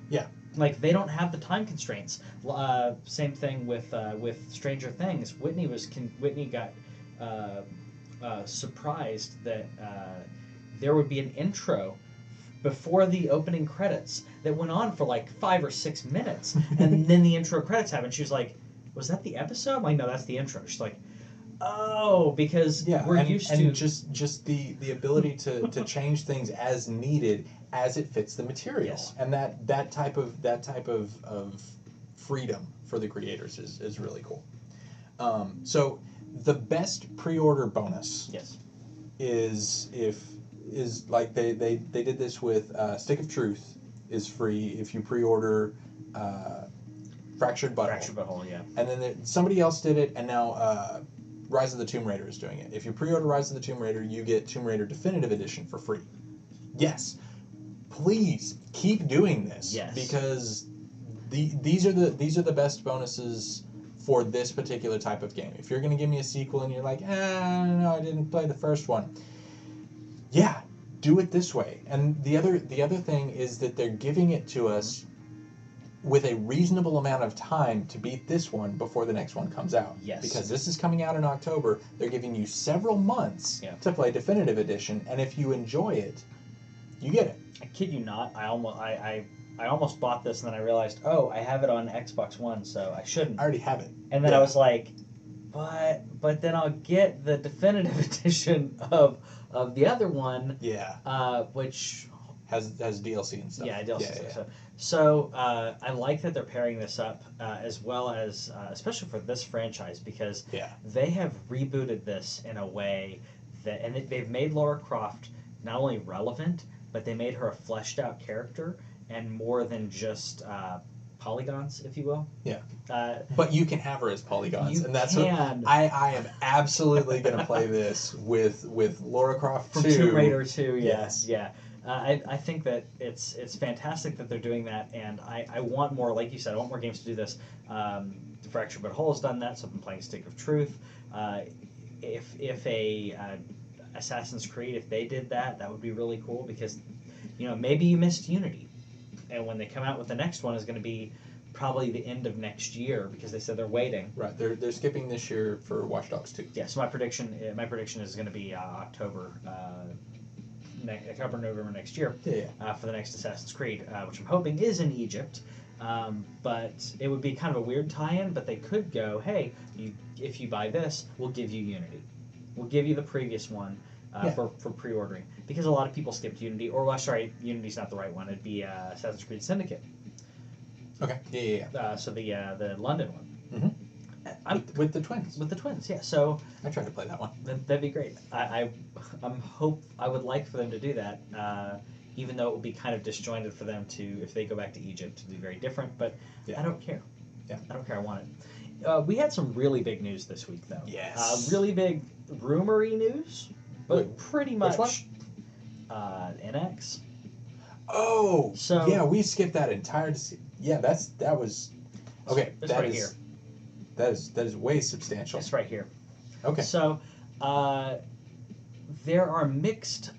Yeah.
Like, they don't have the time constraints. Same thing with Stranger Things. Whitney got surprised that there would be an intro before the opening credits that went on for like 5 or 6 minutes, and then the intro credits happened. She was like, "Was that the episode?" I'm like, "No, that's the intro." She's like, "Oh, because we're used to
just the ability to change things as needed as it fits the material,
Yes.
and that type of freedom for the creators is really cool. So the best pre-order bonus
yes,
is like they did this with Stick of Truth is free if you pre-order Fractured Butthole.
Fractured Butthole, yeah,
And then somebody else did it, and now Rise of the Tomb Raider is doing it. If you pre-order Rise of the Tomb Raider, you get Tomb Raider Definitive Edition for free. Yes, please keep doing this.
Yes.
Because these are the best bonuses for this particular type of game. If you're going to give me a sequel and you're like, no, I didn't play the first one. Yeah, do it this way. And the other thing is that they're giving it to us with a reasonable amount of time to beat this one before the next one comes out.
Yes.
Because this is coming out in October, they're giving you several months to play Definitive Edition, and if you enjoy it, you get it.
I kid you not. I almost bought this, and then I realized, oh, I have it on Xbox One, so I shouldn't.
I already have it.
And then I was like, but then I'll get the definitive edition of the other one.
Yeah.
Which
has DLC and stuff.
Yeah, DLC.
Yeah.
So I like that they're pairing this up as well as especially for this franchise because they have rebooted this in a way that they've made Lara Croft not only relevant, but they made her a fleshed out character and more than just polygons, if you will.
Yeah. But you can have her as polygons, and that's what I am absolutely going to play this with Lara Croft
from
2.
Tomb Raider 2.
Yes.
Yeah. I think that it's fantastic that they're doing that, and I want more. Like you said, I want more games to do this. Fractured Butthole has done that, so I've been playing Stick of Truth. If a Assassin's Creed, if they did that, that would be really cool because, maybe you missed Unity, and when they come out with the next one is going to be probably the end of next year because they said they're waiting.
Right, they're skipping this year for Watch Dogs 2.
Yeah, so my prediction is going to be October, November next year for the next Assassin's Creed, which I'm hoping is in Egypt. But it would be kind of a weird tie-in, but they could go, hey, if you buy this, we'll give you Unity. We'll give you the previous one for pre-ordering. Because a lot of people skipped Unity, Unity's not the right one. It'd be Assassin's Creed Syndicate.
Okay, yeah.
So the London one.
Mm-hmm. With the twins.
With the twins, yeah. So
I tried to play that one.
That'd be great. I would like for them to do that, even though it would be kind of disjointed for them to, if they go back to Egypt, to be very different. But I don't care.
Yeah.
I don't care. I want it. We had some really big news this week, though.
Yes.
Really big rumory news, but pretty much.
Which one?
NX.
Oh.
So
yeah, we skipped that entire. Yeah, that was. Okay,
it's right here.
That is way substantial.
It's right here.
Okay.
So, there are mixed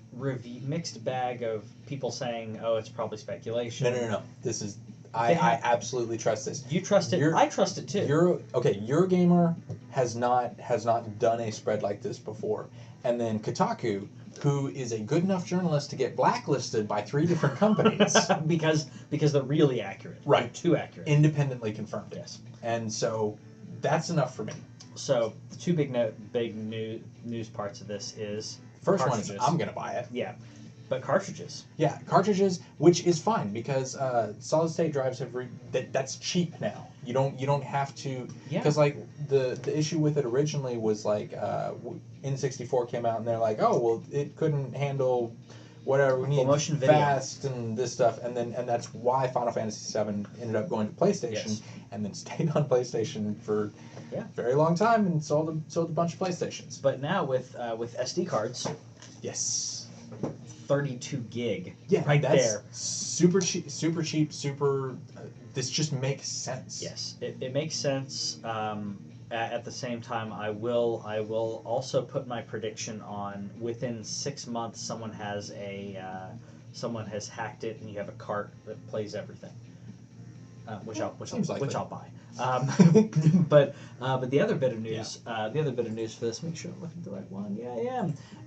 bag of people saying, "Oh, it's probably speculation."
No. This is. I absolutely trust this.
You trust it. I trust it too.
Eurogamer has not done a spread like this before, and then Kotaku, who is a good enough journalist to get blacklisted by 3 different companies
because they're really accurate.
Right.
They're too accurate.
Independently confirmed.
Yes.
And so that's enough for me.
So the two big news parts of this is
first one is I'm gonna buy it.
Yeah. But cartridges.
Yeah, cartridges, which is fine because solid state drives have that's cheap now. You don't have to because like the issue with it originally was like N64 came out and they're like, oh well, it couldn't handle whatever. We need
motion video.
fast and this stuff, and that's why Final Fantasy VII ended up going to PlayStation,
Yes.
and then stayed on PlayStation for
Yeah.
a very long time, and sold a bunch of PlayStations.
But now with SD cards,
Yes.
32 gig,
Yeah,
right
that's
there.
super cheap. This just makes sense.
Yes, it makes sense. At the same time, I will also put my prediction on within 6 months someone has hacked it and you have a cart that plays everything, which I'll buy. But the other bit of news, for this, make sure I'm looking at the right one. Yeah, I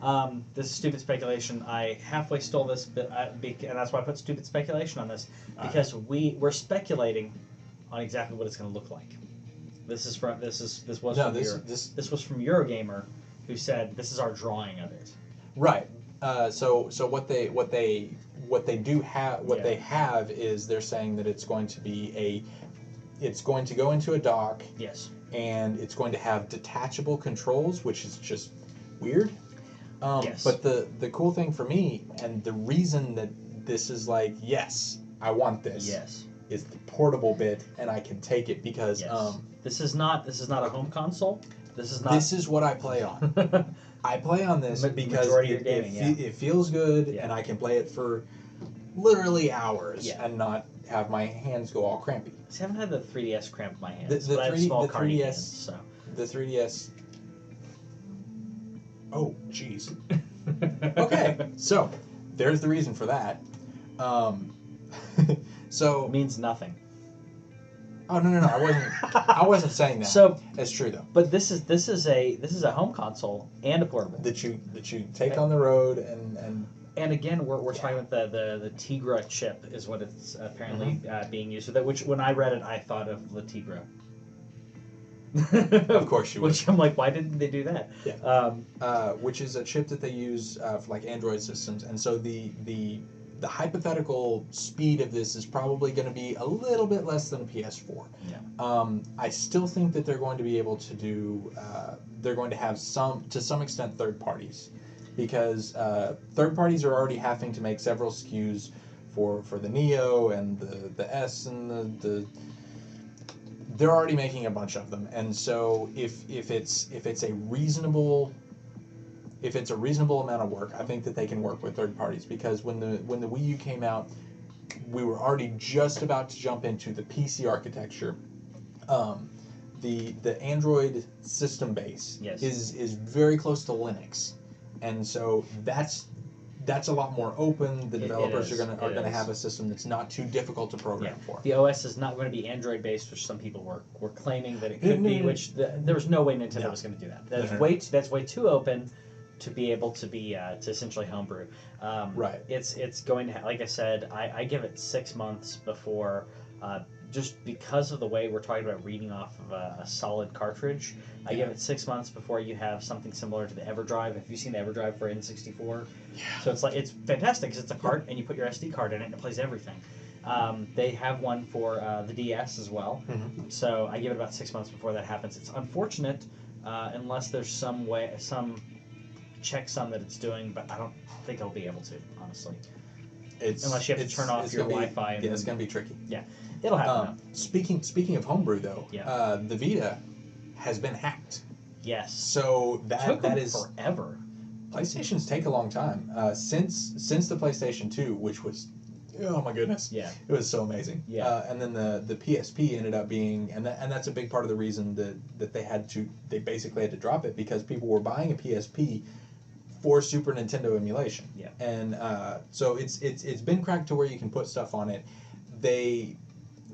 am. This is stupid speculation. I halfway stole this bit, and that's why I put stupid speculation on this, because we're speculating on exactly what it's going to look like. This was from Eurogamer, who said this is our drawing of it.
Right. So what they have is they're saying that it's going to go into a dock.
Yes.
And it's going to have detachable controls, which is just weird.
Yes.
But the cool thing for me, and the reason that this is like, yes, I want this.
Yes.
Is the portable bit, and I can take it because
yes. This is not a home console. This is
what I play on. I play on this because it feels good, and I can play it for literally hours and not have my hands go all crampy.
I haven't had the 3DS cramp my hands.
The
but I have small carny hands, so.
The 3DS. Oh, jeez. Okay, so there's the reason for that. So
it means nothing.
Oh no! I wasn't saying that.
So
it's true though.
But this is a home console and a portable
that you take on the road and
again we're talking about the Tigra chip is what it's apparently being used with it. Which when I read it, I thought of La Tigra.
Of course you would.
Which I'm like, why didn't they do that?
Yeah. Which is a chip that they use for like Android systems, and so the hypothetical speed of this is probably going to be a little bit less than a PS4.
Yeah.
I still think that they're going to be able to do. They're going to have to some extent third parties, because third parties are already having to make several SKUs for the Neo and the S and the. They're already making a bunch of them, and so if it's a reasonable amount of work, I think that they can work with third parties, because when the Wii U came out, we were already just about to jump into the PC architecture. The Android system base is very close to Linux, and so that's a lot more open. The developers are gonna have a system that's not too difficult to program for.
The OS is not going to be Android based, which some people were claiming that it could be. Which there was no way Nintendo was going to do that. That's way too open to be able to be to essentially homebrew.
Right.
It's going to like I said, I give it 6 months before. Just because of the way we're talking about reading off of a solid cartridge, I give it 6 months before you have something similar to the EverDrive. Have you seen the EverDrive for N64?
Yeah.
So it's fantastic because it's a cart and you put your SD card in it and it plays everything. They have one for the DS as well. Mm-hmm. So I give it about 6 months before that happens. It's unfortunate unless there's some checksum that it's doing, but I don't think it'll be able to, honestly. Unless you have to turn off your Wi-Fi.
Yeah, it's going to be tricky.
Yeah. It'll happen.
Speaking of homebrew, though, the Vita has been hacked.
Yes.
So that is
forever.
PlayStations take a long time. Since the PlayStation 2, which was, oh my goodness, it was so amazing.
Yeah.
And then the PSP ended up being, and that's a big part of the reason that they basically had to drop it, because people were buying a PSP for Super Nintendo emulation.
Yeah.
And so it's been cracked to where you can put stuff on it.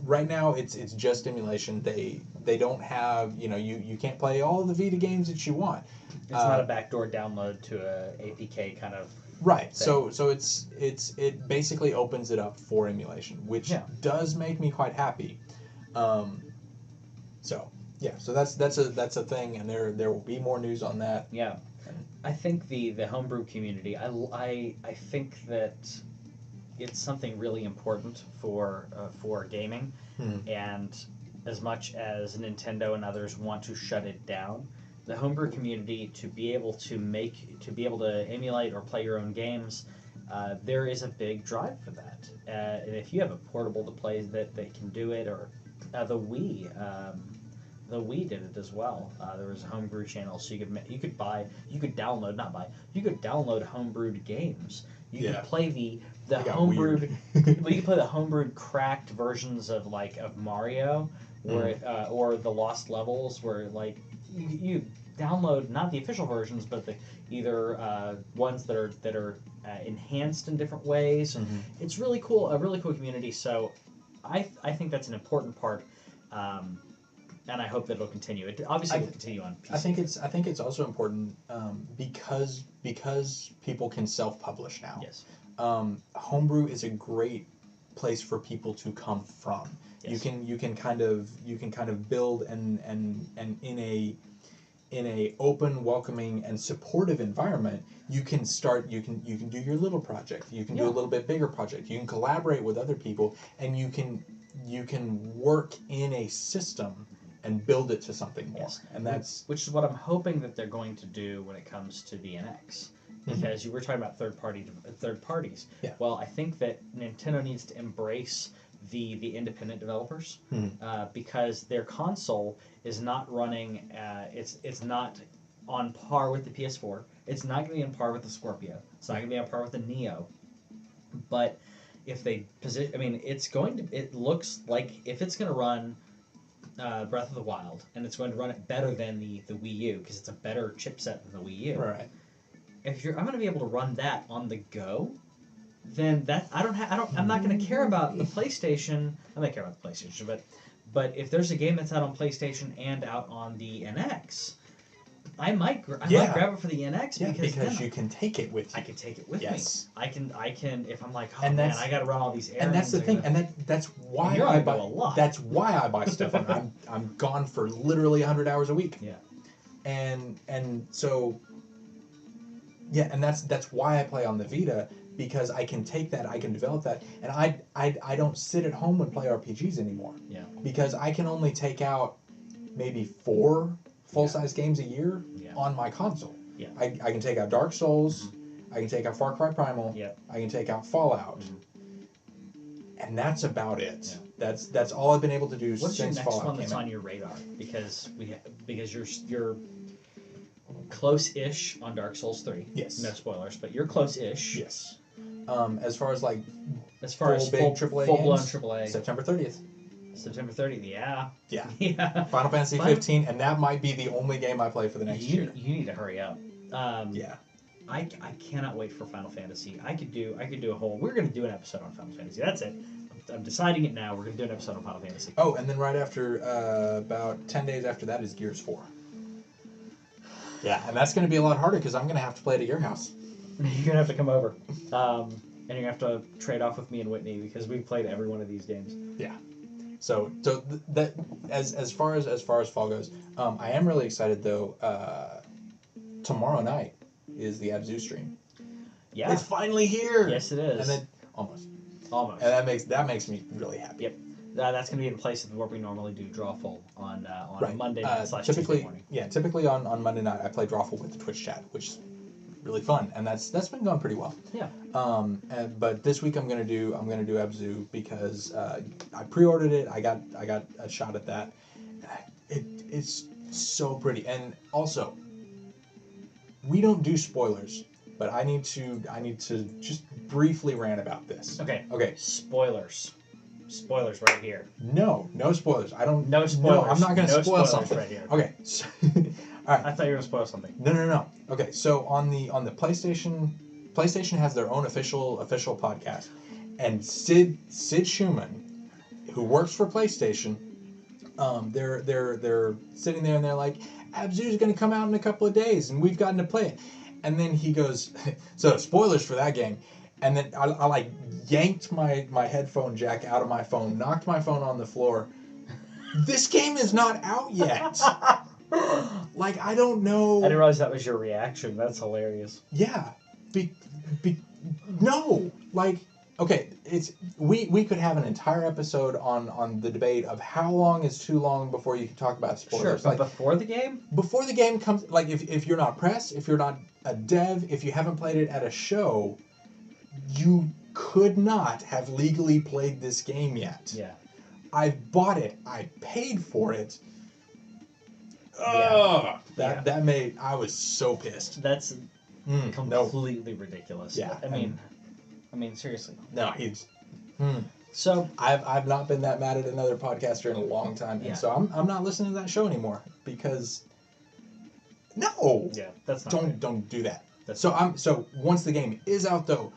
Right now it's just emulation. They don't have, you can't play all of the Vita games that you want.
It's not a backdoor download to a APK kind of
right.
thing.
So it basically opens it up for emulation, which does make me quite happy. So that's a thing, and there will be more news on that.
Yeah. I think the homebrew community, I think that it's something really important for gaming, and as much as Nintendo and others want to shut it down, the homebrew community to be able to emulate or play your own games, there is a big drive for that. And if you have a portable to play that can do it, or the Wii did it as well. There was a homebrew channel, so you could download homebrewed games. You could play the homebrewed. Well, you could play the homebrewed cracked versions of Mario, where or the Lost Levels, where you download not the official versions, but either ones that are enhanced in different ways.
Mm-hmm.
It's really cool, a really cool community. So I think that's an important part. And I hope that it'll continue. It obviously will continue on PC.
I think it's also important because people can self-publish now.
Yes.
Homebrew is a great place for people to come from.
Yes.
You can kind of build and in a open, welcoming, and supportive environment. You can do your little project. You can do a little bit bigger project. You can collaborate with other people, and you can work in a system and build it to something more.
Yes.
And that's
which is what I'm hoping that they're going to do when it comes to the NX, because you were talking about third parties.
Yeah.
Well, I think that Nintendo needs to embrace the independent developers, because their console is not running. It's not on par with the PS4. It's not going to be on par with the Scorpio. It's not going to be on par with the Neo. But if they position, it looks like if it's going to run Breath of the Wild, and it's going to run it better than the Wii U, because it's a better chipset than the Wii U.
right.
I'm going to be able to run that on the go, then I'm not going to care about the PlayStation. I might care about the PlayStation, but if there's a game that's out on PlayStation and out on the NX, I might grab it for the NX
because you can take it with you.
I can take it with me.
Yes.
I can if I'm like,
and
man, I got to run all these errands.
And that's the thing, that's why I buy a lot. That's why I buy stuff. I'm gone for literally 100 hours a week.
Yeah.
And so and that's why I play on the Vita, because I can take that, I can develop that, and I don't sit at home and play RPGs anymore.
Yeah.
Because I can only take out maybe 4 full-size games a year on my console.
Yeah.
I can take out Dark Souls, I can take out Far Cry Primal, I can take out Fallout, and that's about it. Yeah. That's all I've been able to do
What's
since
your next
Fallout
one that's
came
on
out.
your radar? Because you're close-ish on Dark Souls 3.
Yes.
No spoilers, but you're close-ish.
Yes. As far as
big AAA
full-blown
games, AAA.
September 30th.
September 30th, yeah.
Yeah.
Yeah.
Final Fantasy 15, and that might be the only game I play for the next year.
You need to hurry up.
Yeah.
I cannot wait for Final Fantasy. I could do a whole. We're going to do an episode on Final Fantasy. That's it. I'm deciding it now. We're going to do an episode on Final Fantasy.
Oh, and then right after, about 10 days after that is Gears 4. Yeah, and that's going to be a lot harder because I'm going to have to play it at your house.
You're going to have to come over. And you're going to have to trade off with me and Whitney because we've played every one of these games.
Yeah. So that as far as fall goes, I am really excited though. Tomorrow night is the Abzu stream.
Yeah,
it's finally here.
Yes, it is.
And then almost.
And
that makes me really happy.
Yep. That's going to be in place of where we normally do Drawful on
right.
Monday night /
typically,
Tuesday morning.
Yeah, typically on Monday night I play Drawful with the Twitch chat, which is really fun, and that's been going pretty well.
Yeah.
But this week I'm gonna do Abzu because I pre-ordered it. I got a shot at that. It's so pretty, and also we don't do spoilers, but I need to just briefly rant about this.
Okay. Spoilers right here.
No spoilers. I don't.
No spoilers.
No, I'm not gonna spoil something
right here.
Okay. So, all right.
I thought you were gonna spoil something.
No. Okay, so on the PlayStation has their own official podcast, and Sid Schumann, who works for PlayStation, they're sitting there and they're like, Abzu's gonna come out in a couple of days, and we've gotten to play it, and then he goes, so spoilers for that game, and then I like yanked my headphone jack out of my phone, knocked my phone on the floor. This game is not out yet. Like, I don't know.
I didn't realize that was your reaction. That's hilarious.
Yeah. No. Like, okay, we could have an entire episode on the debate of how long is too long before you can talk about spoilers.
Sure, but before the game?
Before the game comes, like, if you're not press, if you're not a dev, if you haven't played it at a show, you could not have legally played this game yet.
Yeah.
I bought it. I paid for it.
Yeah.
That made... I was so pissed.
That's
No.
completely ridiculous.
Yeah,
I mean, seriously.
No, he's...
So
I've not been that mad at another podcaster in a long time,
Yeah.
and so I'm not listening to that show anymore because no,
yeah, that's not right.
don't do that.
That's
So once the game is out though,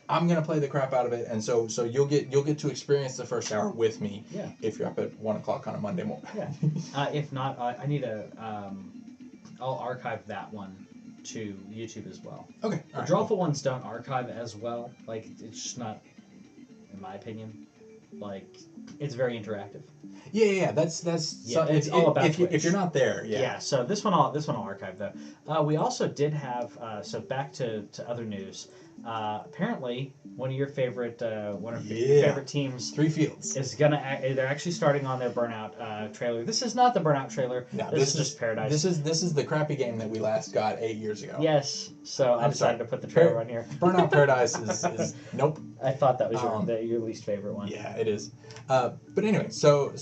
I'm gonna play the crap out of it, and so you'll get to experience the first hour with me.
Yeah.
If you're up at 1:00 on a Monday morning.
Yeah. If not, I need a. I'll archive that one to YouTube as well.
Okay.
The Drawful ones don't archive as well. Like, it's just not, in my opinion, like, it's very interactive.
Yeah. That's
Yeah, it's all about
if you're not there.
Yeah. So this one I'll archive though. We also did have so back to other news. Apparently, one of your favorite favorite teams,
Three Fields,
is they're actually starting on their Burnout trailer. This is not the Burnout trailer.
No,
this is just Paradise.
This is the crappy game that we last got 8 years ago.
Yes. So I
I'm
decided
sorry.
to put the trailer on here.
Burnout Paradise is nope.
I thought that was your least favorite one.
Yeah, it is. But anyway, so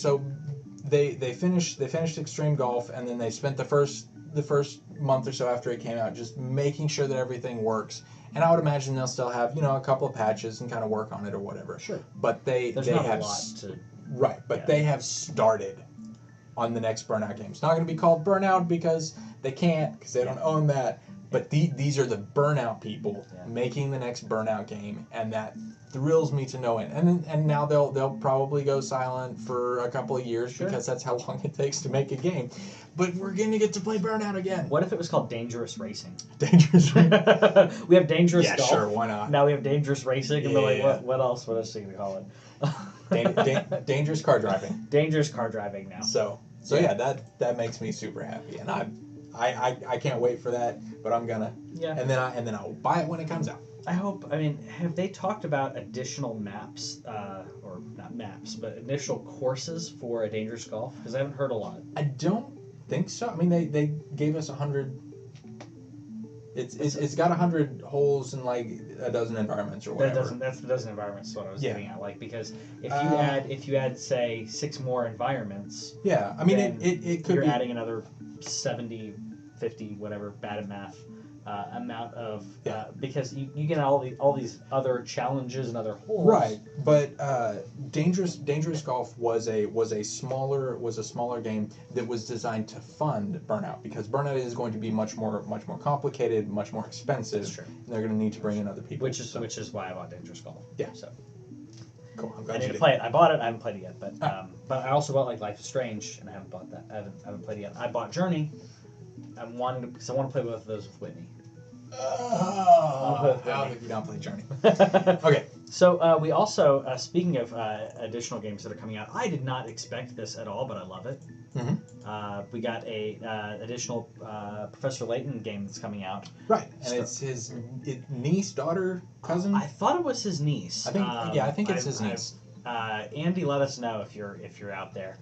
they finished Extreme Golf, and then they spent the first month or so after it came out just making sure that everything works. And I would imagine they'll still have a couple of patches and kind of work on it or whatever.
Sure.
But
There's
they
not
have
a lot to.
right. But they have started on the next Burnout game. It's not going to be called Burnout because they can't, because they don't own that. But these are the Burnout people making the next Burnout game, and that thrills me to no end. And now they'll probably go silent for a couple of years because that's how long it takes to make a game. But we're gonna get to play Burnout again.
What if it was called Dangerous Racing?
Dangerous Racing.
We have Dangerous Golf.
Sure, why not?
Now we have Dangerous Racing, and we're like, what else? What else are you gonna call it?
Dangerous car driving.
Dangerous car driving now.
So yeah, that makes me super happy, and I can't wait for that. But I'm gonna.
Yeah.
And then I'll buy it when it comes out.
I hope. I mean, have they talked about additional maps, or not maps, but initial courses for a Dangerous Golf? Because I haven't heard a lot.
I don't think so. I mean, they gave us 100. It's got 100 holes in like a dozen environments or whatever.
That's the dozen environments. Is what I was getting at. Like, because if you add say 6 more environments.
Yeah, I mean it could.
You're
be
adding another 70, 50, whatever, bad at math. Amount of because you get all these other challenges and other holes.
Right, but Dangerous Golf was a smaller game that was designed to fund Burnout, because Burnout is going to be much more complicated, much more expensive.
That's true.
And they're going to need to bring in other people.
Which is why I bought Dangerous Golf.
Yeah.
So
cool. I'm
I
glad
need
you
to
did.
play it. I bought it. I haven't played it yet, but I also bought like Life is Strange, and I haven't bought that. I haven't played it yet. I bought Journey. Because I want to play both of those with Whitney.
How have you not played Journey? Okay.
So we also, speaking of additional games that are coming out, I did not expect this at all, but I love it.
Mm-hmm.
We got a additional Professor Layton game that's coming out.
Right, and it's his niece, daughter, cousin.
I thought it was his niece.
I think it's his niece.
Andy, let us know if you're out there.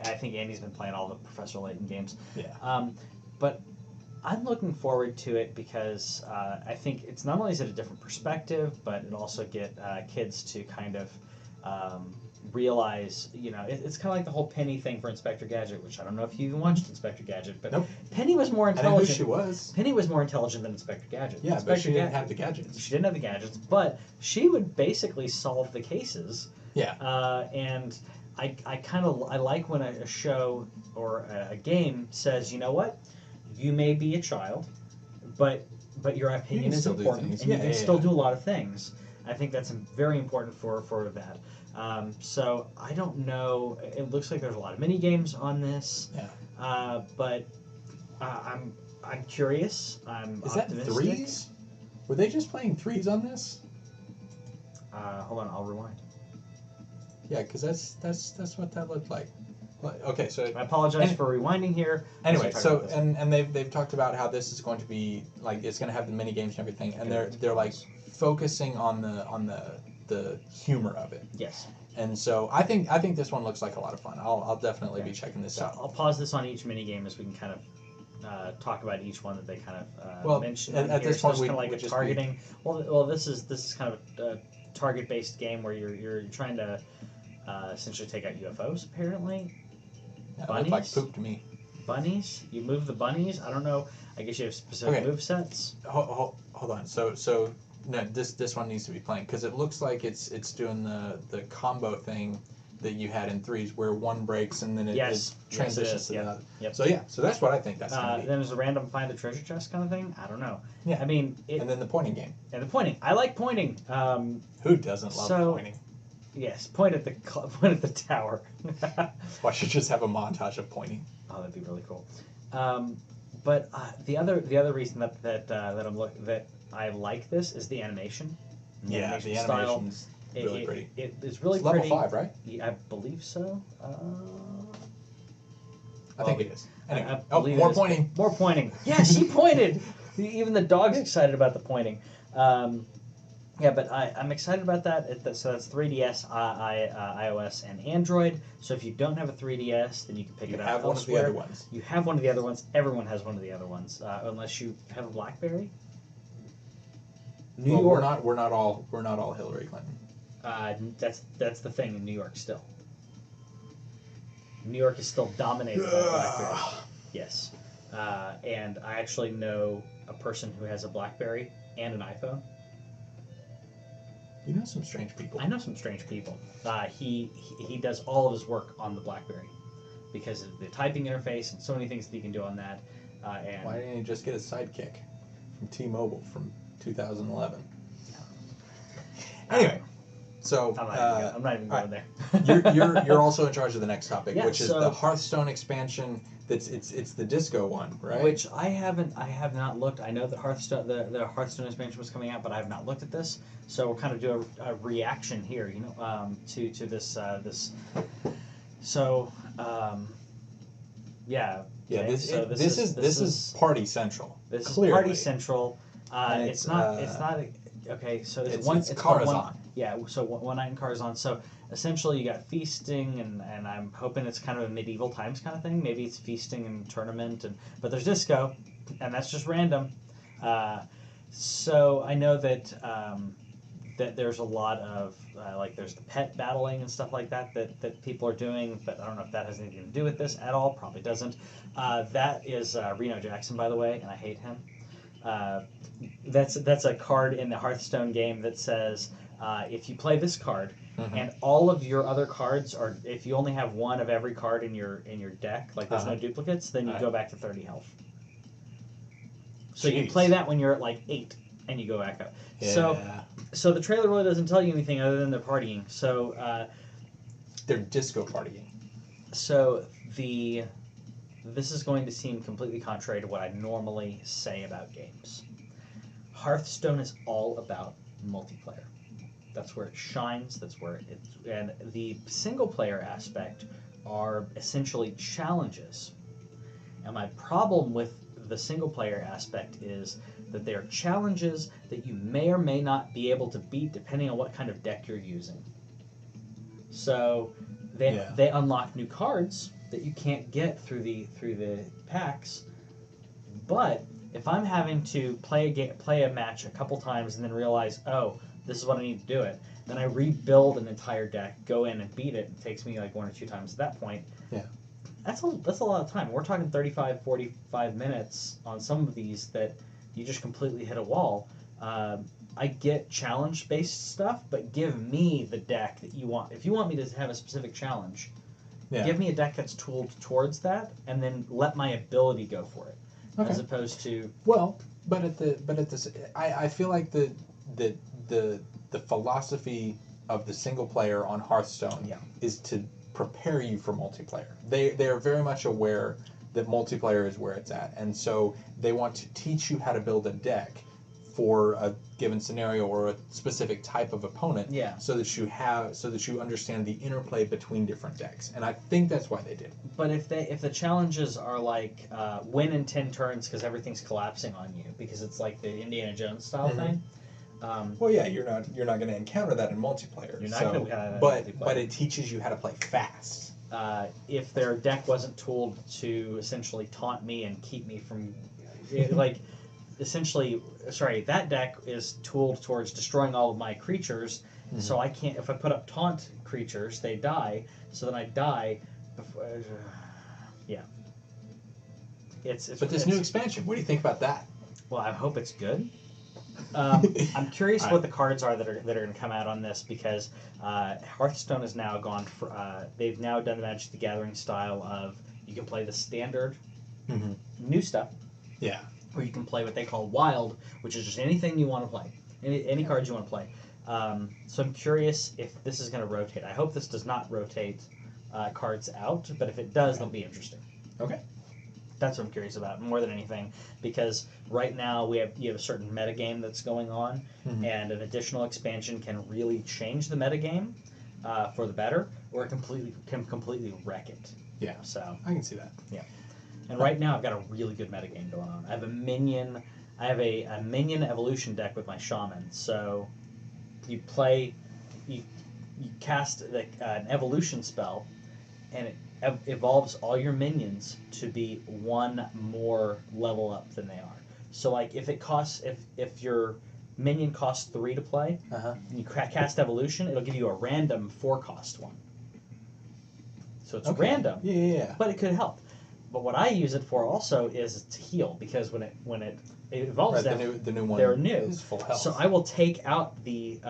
I think Andy's been playing all the Professor Layton games.
Yeah.
But I'm looking forward to it because I think it's not only is it a different perspective, but it also get kids to kind of realize, it's kind of like the whole Penny thing for Inspector Gadget, which I don't know if you even watched Inspector Gadget, but
nope.
Penny was more
I know
intelligent.
who she was.
Penny was more intelligent than Inspector Gadget.
Yeah,
Inspector
but she didn't have the gadgets.
She didn't have the gadgets, but she would basically solve the cases.
Yeah.
And I like when a show or a game says, you know what, you may be a child, but your opinion is important, and you can still do a lot of things. I think that's very important for that. So I don't know. It looks like there's a lot of mini games on this.
Yeah.
But I'm curious. I'm
Is
optimistic.
that threes? Were they just playing threes on this?
Hold on, I'll rewind.
Yeah, because that's what that looked like. Okay, so
I apologize for rewinding here.
Anyway, so and they've talked about how this is going to be like it's going to have the mini games and everything, and they're like focusing on the humor of it.
Yes.
And so I think this one looks like a lot of fun. I'll definitely be checking this out.
I'll pause this on each mini game as we can kind of talk about each one that they kind of
Well,
mention.
at this point,
kind of like
we'd
a
just
targeting. Well, this is kind of a target-based game where you're trying to essentially take out UFOs. Apparently,
That
bunnies.
looked like poop to me.
Bunnies. You move the bunnies. I don't know. I guess you have specific move sets.
Hold on. So no, this one needs to be playing because it looks like it's doing the combo thing that you had in 3s where one breaks and then it transitions to the other.
Yep.
So that's what I think that's going to be.
Then there's a random find a treasure chest kind of thing. I don't know.
Yeah.
I mean,
and then the pointing game.
And the pointing. I like pointing.
Who doesn't love pointing?
Yes, point at the tower.
Why should just have a montage of pointing?
Oh, that'd be really cool. But the other reason that I like this is the animation.
The animation's really pretty.
It's really
it's
pretty.
level 5, right?
Yeah, I believe so.
I think it is. Anyway.
I believe
more
it is.
pointing.
More pointing. Yes, he pointed. Even the dog's excited about the pointing. Yeah, but I'm excited about that. So that's 3DS, iOS, and Android. So if you don't have a 3DS, then you can pick it up elsewhere.
You have one of the other ones.
You have one of the other ones. Everyone has one of the other ones, unless you have a BlackBerry. New York.
We're not all Hillary Clinton.
That's the thing in New York still. New York is still dominated by BlackBerry. Yes, and I actually know a person who has a BlackBerry and an iPhone.
You know some strange people.
I know some strange people. He does all of his work on the BlackBerry because of the typing interface and so many things that he can do on that. And
why didn't he just get a Sidekick from T-Mobile from 2011? Anyway, so
I'm not even going there.
you're also in charge of the next topic,
Yeah,
which is the Hearthstone expansion. It's the disco one, right?
Which I have not looked. I know that Hearthstone the Hearthstone expansion was coming out, but I have not looked at this. So we're kind of doing a reaction here, to this this. So yeah.
Yeah.
Okay,
This is Party Central.
This
clearly.
is Party Central.
And
it's not. Okay, so
it's
Karazhan. Yeah. So one night in Karazhan. So essentially, you got feasting, and I'm hoping it's kind of a medieval times kind of thing. Maybe it's feasting and tournament, but there's disco, and that's just random. So I know that that there's a lot of there's the pet battling and stuff like that people are doing, but I don't know if that has anything to do with this at all. Probably doesn't. That is Reno Jackson, by the way, and I hate him. That's a card in the Hearthstone game that says if you play this card. Mm-hmm. And all of your other cards are, if you only have one of every card in your deck, like there's no duplicates, then you go back to 30 health. So you play that when you're at like 8, and you go back up. Yeah. So the trailer really doesn't tell you anything other than they're partying. So
they're disco partying.
So this is going to seem completely contrary to what I normally say about games. Hearthstone is all about multiplayer. That's where it shines. That's where and the single player aspect are essentially challenges. And my problem with the single player aspect is that they are challenges that you may or may not be able to beat depending on what kind of deck you're using. So they unlock new cards that you can't get through the packs. But if I'm having to play a match a couple times and then realize, oh, this is what I need to do it, then I rebuild an entire deck, go in and beat it. It takes me like 1 or 2 times at that point.
Yeah.
That's a lot of time. We're talking 35, 45 minutes on some of these that you just completely hit a wall. I get challenge-based stuff, but give me the deck that you want. If you want me to have a specific challenge, give me a deck that's tooled towards that, and then let my ability go for it, as opposed to
I feel like the philosophy of the single player on Hearthstone is to prepare you for multiplayer. They are very much aware that multiplayer is where it's at, and so they want to teach you how to build a deck for a given scenario or a specific type of opponent, so that you understand the interplay between different decks. And I think that's why they did it.
But if the challenges are like win in 10 turns because everything's collapsing on you, because it's like the Indiana Jones style thing.
Well, yeah, you're not going to encounter that in multiplayer.
You're not going to encounter that in multiplayer.
But it teaches you how to play fast.
if their deck wasn't tooled to essentially taunt me and keep me from, that deck is tooled towards destroying all of my creatures, so I can't, if I put up taunt creatures, they die, so then I die before,
But this new expansion, what do you think about that?
Well, I hope it's good. I'm curious
All
what
right.
the cards are that are going to come out on this, because Hearthstone has now gone for. They've now done the Magic the Gathering style of you can play the standard new stuff,
Yeah.
or you can play what they call wild, which is just anything you want to play, any cards you want to play. So I'm curious if this is going to rotate. I hope this does not rotate cards out, but if it does, they'll be interesting.
Okay.
That's what I'm curious about more than anything, because right now you have a certain metagame that's going on, and an additional expansion can really change the metagame for the better, or it can completely wreck it.
Yeah.
So
I can see that.
yeah, and right now I've got a really good metagame going on. I have a minion evolution deck with my shaman. So you cast an evolution spell, and it evolves all your minions to be one more level up than they are. So like if your minion costs 3 to play, and you cast evolution, it'll give you a random 4-cost one. So it's random,
Yeah.
but it could help. But what I use it for also is to heal, because when it evolves them,
the new one
they're new.
is full health.
So I will take out the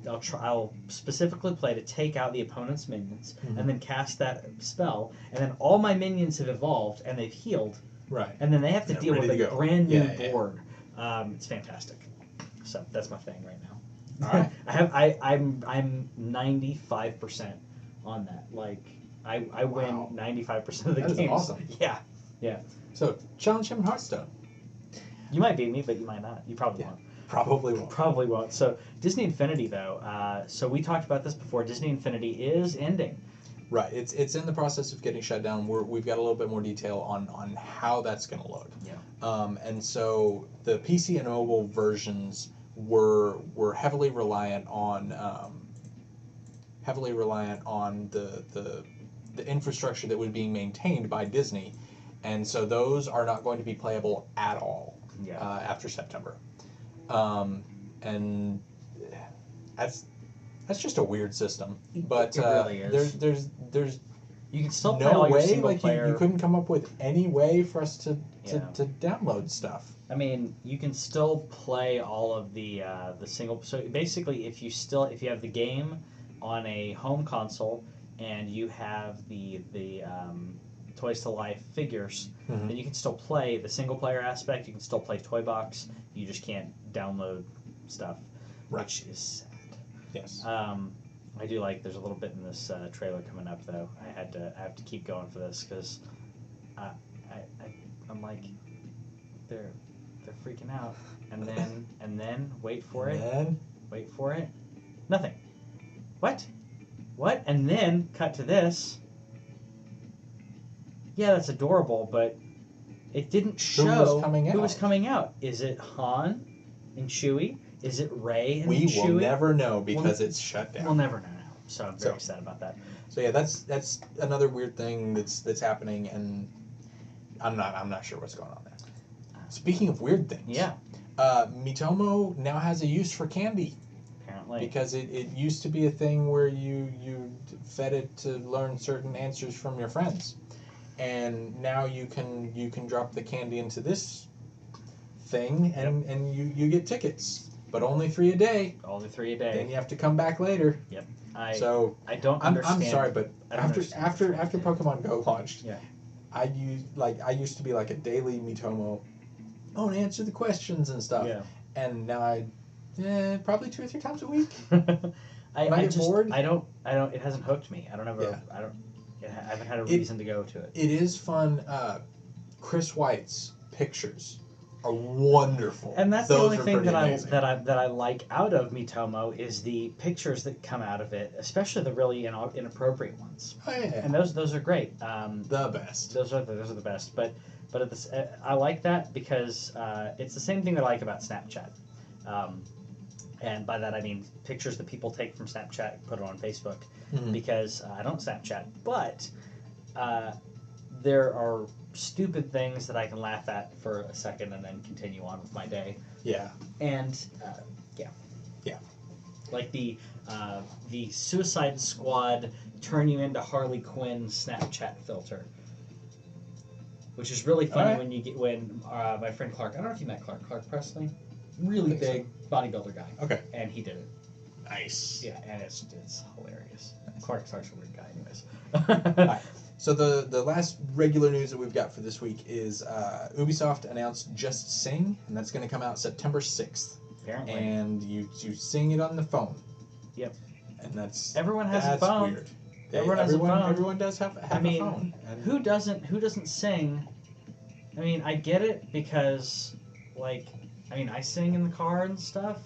I'll specifically play to take out the opponent's minions, and then cast that spell, and then all my minions have evolved and they've healed,
right.
and then they have to
They're
deal with
ready
a
to go.
brand new
Yeah.
board. It's fantastic. So that's my thing right now.
All right.
I'm 95% on that. Like I win
Wow.
95% of the
That is
games.
awesome.
Yeah.
So challenge him in Hearthstone.
You might beat me, but you might not. You probably won't.
Probably won't.
Probably won't. So Disney Infinity, though. So we talked about this before. Disney Infinity is ending.
Right. It's in the process of getting shut down. We've got a little bit more detail on how that's going to look.
Yeah.
And so the PC and mobile versions were heavily reliant on the infrastructure that was being maintained by Disney, and so those are not going to be playable at all after September. And that's just a weird system. But
It really is.
There's
You can still play
no
all your
way,
single
like
player.
you couldn't come up with any way for us to
Yeah.
download stuff.
I mean, you can still play all of the single. So basically, if you have the game on a home console and you have the Toys to Life figures, then you can still play the single player aspect. You can still play Toy Box. You just can't download stuff, which is sad.
Yes.
I do like. There's a little bit in this trailer coming up, though. I have to keep going for this because I'm like, they're freaking out, and then wait for it, nothing. What? And then cut to this. Yeah, that's adorable, but it didn't show
who was coming out.
Is it Han and Chewie? Is it Rey and
We
Chewie?
will never know because it's shut down.
We'll never know now. So I'm very sad about that.
So yeah, that's another weird thing that's happening, and I'm not sure what's going on there. Speaking of weird things, Mitomo now has a use for candy.
Apparently,
Because it used to be a thing where you fed it to learn certain answers from your friends, and now you can drop the candy into this thing and you get tickets, but only 3 a day.
Only 3 a day.
Then you have to come back later.
Yep.
I
don't understand.
I'm sorry, but
I don't understand.
after Pokemon Go launched,
Yeah.
I used to be like a daily Mitomo. Oh, and answer the questions and stuff.
Yeah.
And now probably 2 or 3 times a week.
I
get
just
bored?
I don't. It hasn't hooked me. I haven't had a reason to go to it.
It is fun. Chris White's pictures are wonderful.
And that's
Those
the only
are
thing
pretty
that
amazing.
I like out of Mitomo is the pictures that come out of it, especially the really inappropriate ones.
Oh, yeah.
And those are great.
The best.
Those are the best. But I like that because it's the same thing that I like about Snapchat. And by that I mean pictures that people take from Snapchat and put it on Facebook. because I don't Snapchat, but there are stupid things that I can laugh at for a second and then continue on with my day.
Yeah.
And like the Suicide Squad turn you into Harley Quinn Snapchat filter, which is really funny when my friend Clark, I don't know if you met Clark Presley, really big bodybuilder guy.
Okay.
And he did it.
Nice.
Yeah, and it's hilarious. Clark's a weird guy, anyways.
Right. So the last regular news that we've got for this week is Ubisoft announced Just Sing, and that's going to come out September 6th.
Apparently.
And you sing it on the phone.
Yep.
And
everyone has a phone.
Weird.
Everyone has a phone.
Everyone does have a phone. And
who doesn't sing? I mean, I get it because, like, I sing in the car and stuff.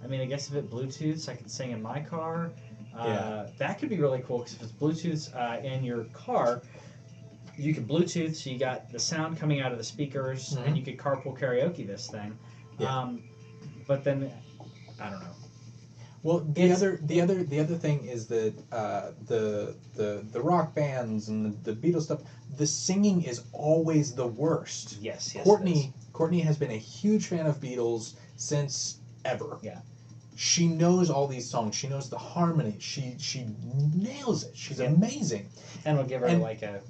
I mean, I guess if it Bluetooths, I could sing in my car. That could be really cool because if it's Bluetooth in your car, you could Bluetooth, so you got the sound coming out of the speakers, and you could carpool karaoke this thing.
Yeah.
But then, I don't know.
Well, the other thing is that the rock bands and the Beatles stuff, the singing is always the worst.
Yes.
Courtney has been a huge fan of Beatles since ever.
Yeah.
She knows all these songs. She knows the harmony. She nails it. She's amazing.
And we'll give her like a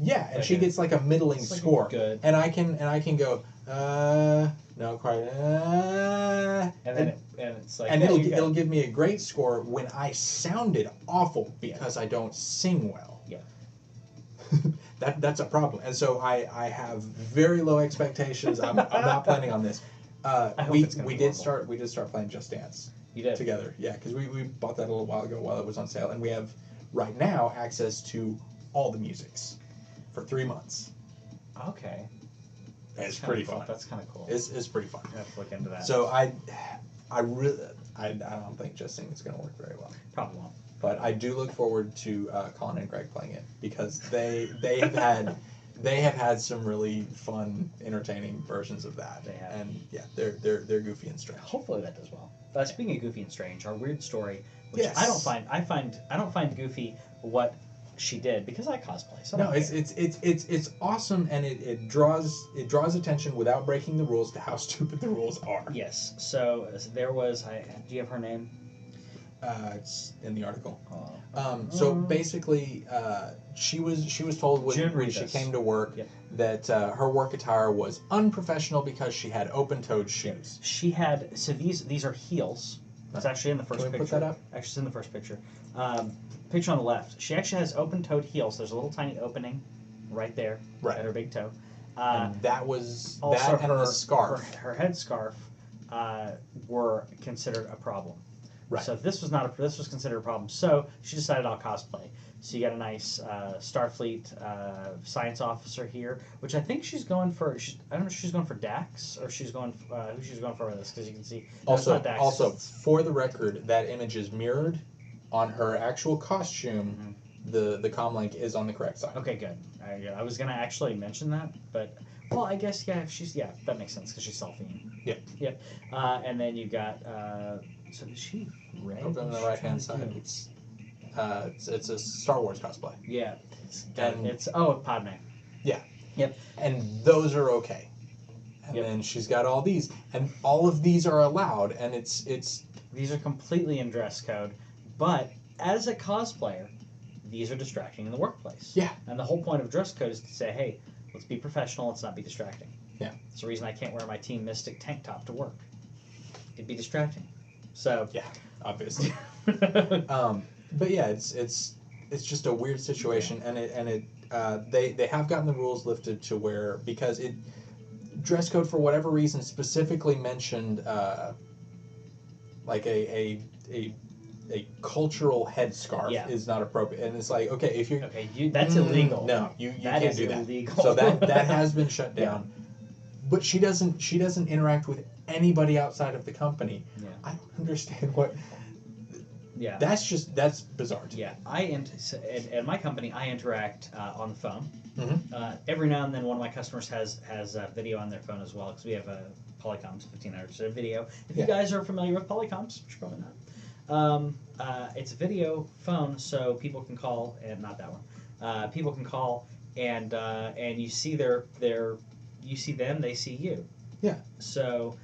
she gets like a middling score.
Good.
And I can go no quite
and it's like
it'll give me a great score when I sounded awful because I don't sing well.
Yeah.
That's a problem. And so I have very low expectations. I'm not planning on this. We did start playing Just Dance.
You did?
Together, yeah, because we bought that a little while ago while it was on sale, and we have right now access to all the musics for 3 months.
Okay.
It's pretty fun.
That's kind of cool.
It's pretty fun.
I have to look into that.
So I don't think Just Sing is going to work very well.
Probably won't.
But I do look forward to Colin and Greg playing it because they have had some really fun, entertaining versions of that.
They have.
And yeah, they're goofy and strange.
Hopefully that does well. Speaking of goofy and strange, our weird story, which
Yes.
I don't find goofy what she did because I cosplay. So
it's awesome, and it draws attention without breaking the rules to how stupid the rules are.
Yes. So there was. Do you have her name?
It's in the article.
Oh.
So basically, she was told when she came to work that her work attire was unprofessional because she had open-toed shoes.
She had these are heels. It's actually in the first picture.
Can we put that up?
Actually, it's in the first picture. Picture on the left. She actually has open-toed heels. There's a little tiny opening right there at her big toe.
And that was
also
that and the scarf.
Her headscarf were considered a problem.
Right.
So this was considered a problem. So she decided I'll cosplay. So you got a nice Starfleet science officer here, which I think she's going for. I don't know if she's going for Dax or she's going who she's going for with this because you can see. No, it's not Dax.
Also, for the record, that image is mirrored on her actual costume. The comm link is on the correct side.
Okay, good. I was gonna actually mention that, but well, I guess that makes sense because she's selfie. Yep. And then you got. So is she red?
Over on the right hand side, it's a Star Wars cosplay.
Yeah.
And
it's Padme.
Yeah.
Yep.
And those are okay. And then she's got all these, and all of these are allowed, and it's
these are completely in dress code, but as a cosplayer, these are distracting in the workplace.
Yeah.
And the whole point of dress code is to say, hey, let's be professional, let's not be distracting.
Yeah.
It's the reason I can't wear my Team Mystic tank top to work. It'd be distracting. So
yeah, obviously. But yeah, it's just a weird situation, and they have gotten the rules lifted to where because dress code for whatever reason specifically mentioned like a cultural headscarf is not appropriate, and it's like okay if you're
that's illegal.
No, you
that
can't do
illegal.
that. So that has been shut down. Yeah. But she doesn't interact with anybody outside of the company.
Yeah.
I don't understand what.
Yeah.
That's bizarre to me.
Yeah, at my company, I interact on the phone.
Mm-hmm.
Every now and then, one of my customers has video on their phone as well because we have Polycoms 1500 video. If you guys are familiar with Polycoms, which you're probably It's a video phone, so people can call, and not that one. People can call, and you see you see them, they see you.
Yeah.
So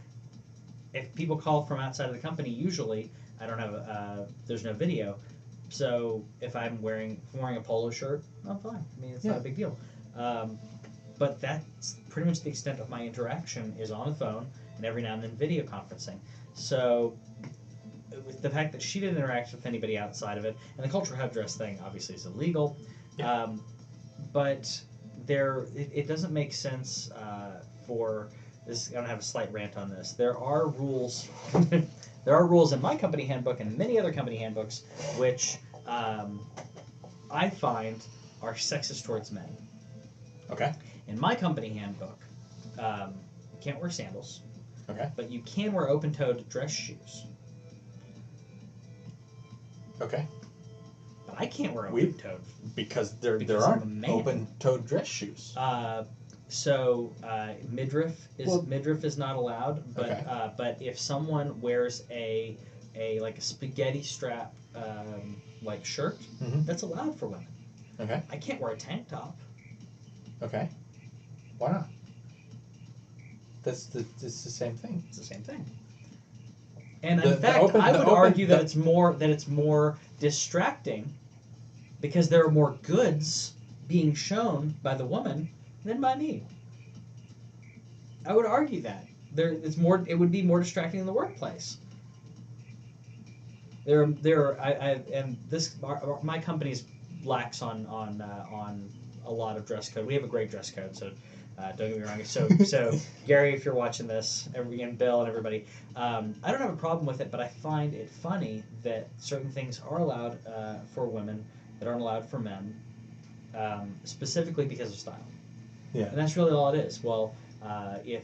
if people call from outside of the company, usually I don't have there's no video. So if I'm wearing a polo shirt, I'm fine. I mean, it's not a big deal. But that's pretty much the extent of my interaction is on the phone and every now and then video conferencing. So with the fact that she didn't interact with anybody outside of it, and the culture hub dress thing obviously is illegal, but it doesn't make sense for this. I'm gonna have a slight rant on this. There are rules. There are rules in my company handbook and many other company handbooks which I find are sexist towards men.
Okay.
In my company handbook, you can't wear sandals.
Okay.
But you can wear open-toed dress shoes.
Okay.
But I can't wear open-toed.
Because there
I'm a
aren't
man.
open-toed dress shoes.
So midriff is not allowed. But
Okay.
But if someone wears a spaghetti strap like shirt, that's allowed for women.
Okay.
I can't wear a tank top.
Okay. Why not? It's the same thing.
It's the same thing. And
The-
in fact, I would argue that it's more distracting because there are more goods being shown by the woman than by me. I would argue that it would be more distracting in the workplace. My company's lax on a lot of dress code. We have a great dress code, so don't get me wrong. So Gary, if you're watching this, and Bill and everybody, I don't have a problem with it, but I find it funny that certain things are allowed for women that aren't allowed for men, specifically because of style.
Yeah.
And that's really all it is. Well, the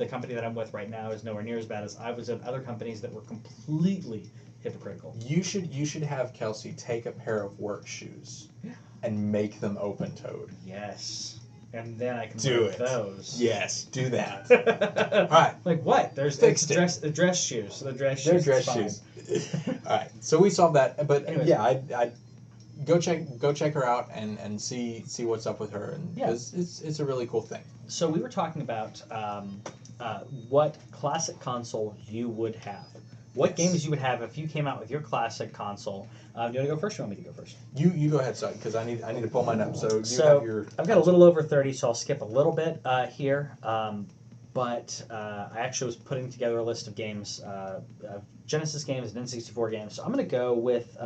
company that I'm with right now is nowhere near as bad as I was at other companies that were completely hypocritical.
You should have Kelsey take a pair of work shoes and make them open-toed.
Yes. And then I can
Do
wear
it.
those.
Yes, do that. All right.
Like what? There's the dress shoes. The dress shoes.
They're dress shoes. All right. So we solved that, but
Anyways.
yeah, I go check her out and see what's up with her, and it's a really cool thing.
So we were talking about what classic console you would have. What games you would have if you came out with your classic console. Do you want to go first or you want me to go first?
You go ahead, because I need to pull mine up. So
So
have your
I've got a little over 30, so I'll skip a little bit here. But I actually was putting together a list of games, Genesis games and N64 games. So I'm going to go with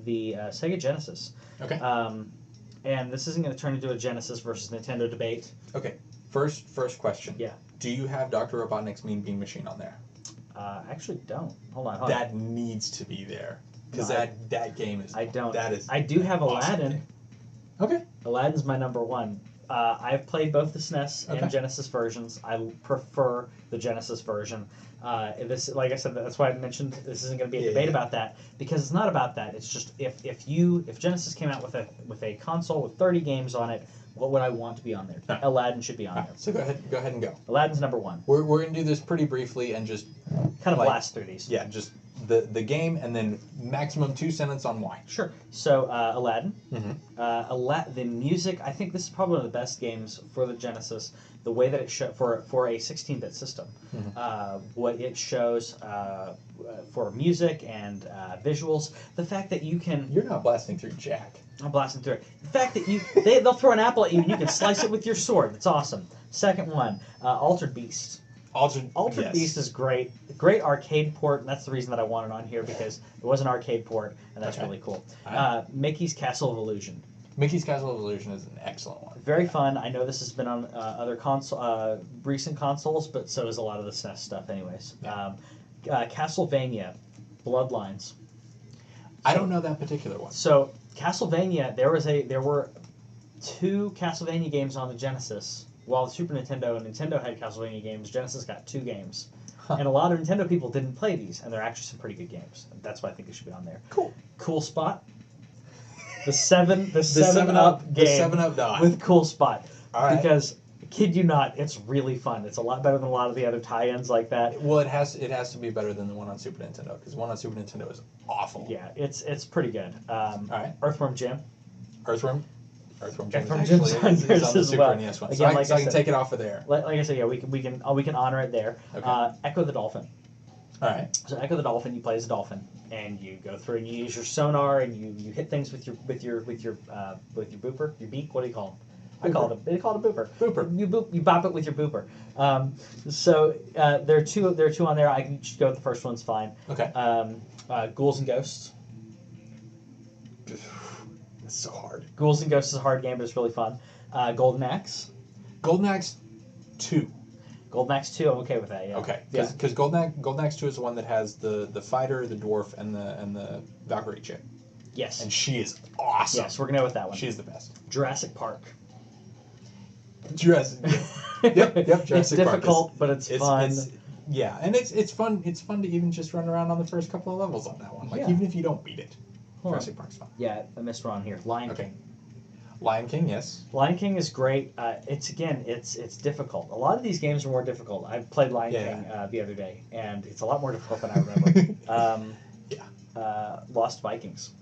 the Sega Genesis.
Okay.
And this isn't going to turn into a Genesis versus Nintendo debate.
Okay. First question.
Yeah.
Do you have Dr. Robotnik's Mean Bean Machine on there?
Actually don't. Hold on.
That needs to be there. Because that game is...
I don't.
That is...
I do have
awesome
Aladdin.
game. Okay.
Aladdin's my number one. I've played both the SNES and Genesis versions. I prefer the Genesis version. This, like I said, that's why I mentioned this isn't going to be a debate about that, because it's not about that. It's just if Genesis came out with a console with 30 games on it, what would I want to be on there? Aladdin should be on there.
So go ahead and go.
Aladdin's number one.
We're going to do this pretty briefly and just
kind of blast through these.
Yeah, just the game and then maximum 2 sentences on why.
Sure. So Aladdin.
Mm-hmm.
The music. I think this is probably one of the best games for the Genesis. The way that it shows for a 16-bit system, what it shows for music and visuals. The fact that you can.
You're not blasting through Jack.
I'm blasting through it. The fact that they'll throw an apple at you and you can slice it with your sword. That's awesome. Second one, Altered Beast. Altered Beast is great. Great arcade port, and that's the reason that I want it on here, because it was an arcade port, and that's really cool. Mickey's Castle of Illusion.
Mickey's Castle of Illusion is an excellent one.
Very fun. I know this has been on other recent consoles, but so is a lot of the SNES stuff anyways. Castlevania, Bloodlines.
I don't know that particular one.
So Castlevania, there were 2 Castlevania games on the Genesis. While the Super Nintendo and Nintendo had Castlevania games, Genesis got 2 games. And a lot of Nintendo people didn't play these, and they're actually some pretty good games. That's why I think it should be on there. Cool Spot. The 7-Up game.
The 7-Up dot.
With Cool Spot.
All right.
Because kid you not, it's really fun. It's a lot better than a lot of the other tie-ins like that.
Well, it has to be better than the one on Super Nintendo, because the one on Super Nintendo is awful.
Yeah, it's pretty good. All
right.
Earthworm Jim.
Earthworm Jim
Earthworm
is
Jim's
actually
on
is
yours
on the
as
Super
well.
NES one,
Again,
so I
like I
can
said-
take it off of there.
Like I said, yeah, we can honor it there.
Okay.
Echo the Dolphin.
All right.
So Echo the Dolphin, you play as a dolphin, and you go through and you use your sonar and you hit things with your booper, your beak. What do you call them? I call it a booper.
Booper.
You bop it with your booper. So there are two on there. I can just go with the first one's fine.
Okay.
Ghouls and Ghosts.
It's so hard.
Ghouls and Ghosts is a hard game, but it's really fun. Golden Axe.
Golden Axe 2.
Golden Axe 2, I'm okay with that, yeah.
Okay,
Yeah.
because Golden Axe 2 is the one that has the fighter, the dwarf, and the Valkyrie chick,
Yes.
and she is awesome.
Yes, we're going to go with that one.
She's the best.
Jurassic Park.
Jurassic. Yep. Jurassic
It's difficult,
Park
but it's fun.
Yeah, and it's fun. It's fun to even just run around on the first couple of levels on that one. Like
Yeah.
even if you don't beat it,
Hold on.
Jurassic Park's fun.
Yeah, I missed one on here. Lion
Okay.
King.
Lion King, yes.
Lion King is great. It's difficult. A lot of these games are more difficult. I played Lion King the other day, and it's a lot more difficult than I remember. Lost Vikings.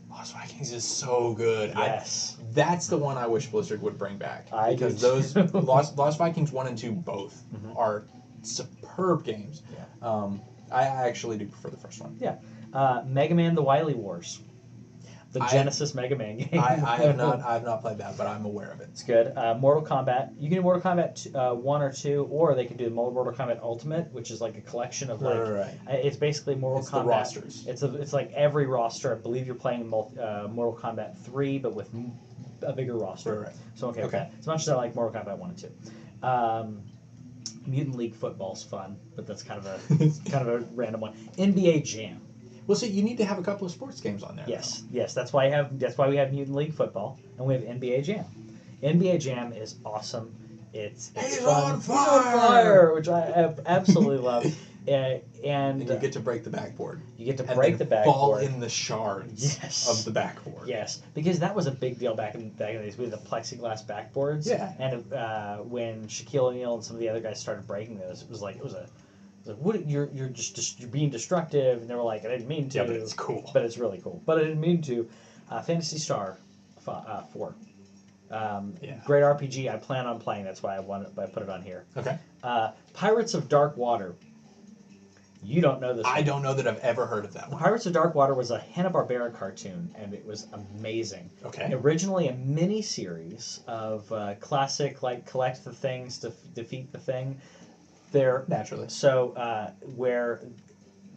Lost Vikings is so good.
Yes.
That's the one I wish Blizzard would bring back.
I do
because those
too.
Lost Vikings 1 and 2 both are superb games.
Yeah.
I actually do prefer the first one.
Yeah. Mega Man: The Wily Wars. The Genesis Mega Man game.
I have not played that, but I'm aware of it.
It's good. Mortal Kombat. You can do Mortal Kombat 1 or 2, or they can do Mortal Kombat Ultimate, which is like a collection of like.
Right.
It's basically Mortal
It's
Kombat.
the rosters.
It's like every roster. I believe you're playing Mortal Kombat 3, but with a bigger roster.
Right.
So okay with that. As much as I like Mortal Kombat 1 and 2. Mutant League Football's fun, but that's kind of a random one. NBA Jam.
Well, see, you need to have a couple of sports games on there.
Yes, yes. That's why we have Mutant League Football, and we have NBA Jam. NBA Jam is awesome. It's
He's
fun.
on
He's on fire, which I absolutely love. And
you get to break the backboard.
You get to
and
break
then
the
fall
backboard.
in the shards
Yes.
of the backboard.
Yes, because that was a big deal back in the days with the plexiglass backboards.
Yeah.
And when Shaquille O'Neal and some of the other guys started breaking those, it was like what you're being destructive, and they were like, I didn't mean to.
Yeah, but it's cool.
But it's really cool. But I didn't mean to. Phantasy Star 4. Great RPG. I plan on playing. That's why I put it on here.
Okay.
Pirates of Dark Water. You don't know this
I
one.
don't know that I've ever heard of that one.
Pirates of Dark Water was a Hanna-Barbera cartoon, and it was amazing.
Okay.
Originally a mini-series of classic, like, collect the things to defeat the thing.
Naturally.
So, where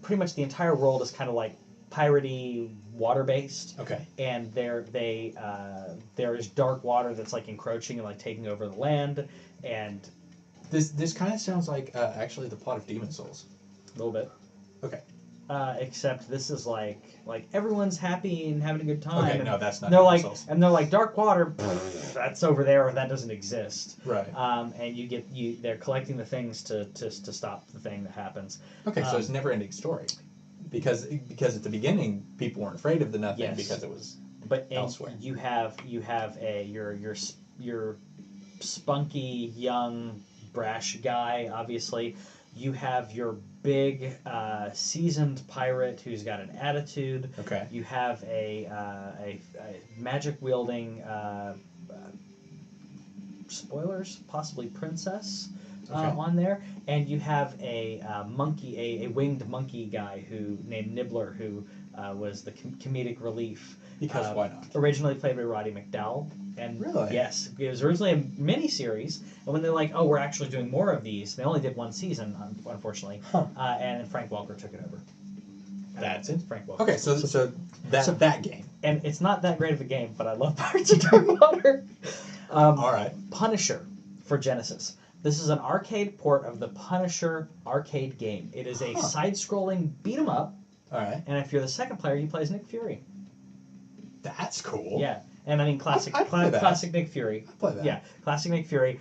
pretty much the entire world is kind of like piratey, water-based.
Okay.
And there is dark water that's like encroaching and like taking over the land, and
This kind of sounds like actually the plot of Demon Souls.
a little bit.
Okay.
Except this is like everyone's happy and having a good time.
Okay,
and
no, that's not
they're
Demon
like,
Souls.
and they're like dark water. That's over there, or that doesn't exist.
Right.
And they're collecting the things to stop the thing that happens.
Okay, so it's a never-ending story. Because at the beginning people weren't afraid of the nothing
Yes.
because it was
But
elsewhere.
you have your spunky young brash guy. Obviously, you have your big seasoned pirate who's got an attitude.
Okay.
You have a magic wielding spoilers, possibly princess. On there, and you have a monkey, a winged monkey guy named Nibbler, who was the comedic relief.
Because why not?
Originally played by Roddy McDowall, and
Really?
yes, it was originally a mini-series. And when they're like, "Oh, we're actually doing more of these," they only did one season, unfortunately.
Huh.
And Frank Welker took it over.
That's it.
Frank Welker.
Okay, so that game.
And it's not that great of a game, but I love Pirates of Dark Water.
All right.
Punisher for Genesis. This is an arcade port of the Punisher arcade game. It is a side-scrolling beat-em-up,
All right.
and if you're the second player, you play as Nick Fury.
That's cool.
Yeah, and I mean classic,
I'd play that.
classic Nick Fury.
I'd play that.
Yeah, classic Nick Fury.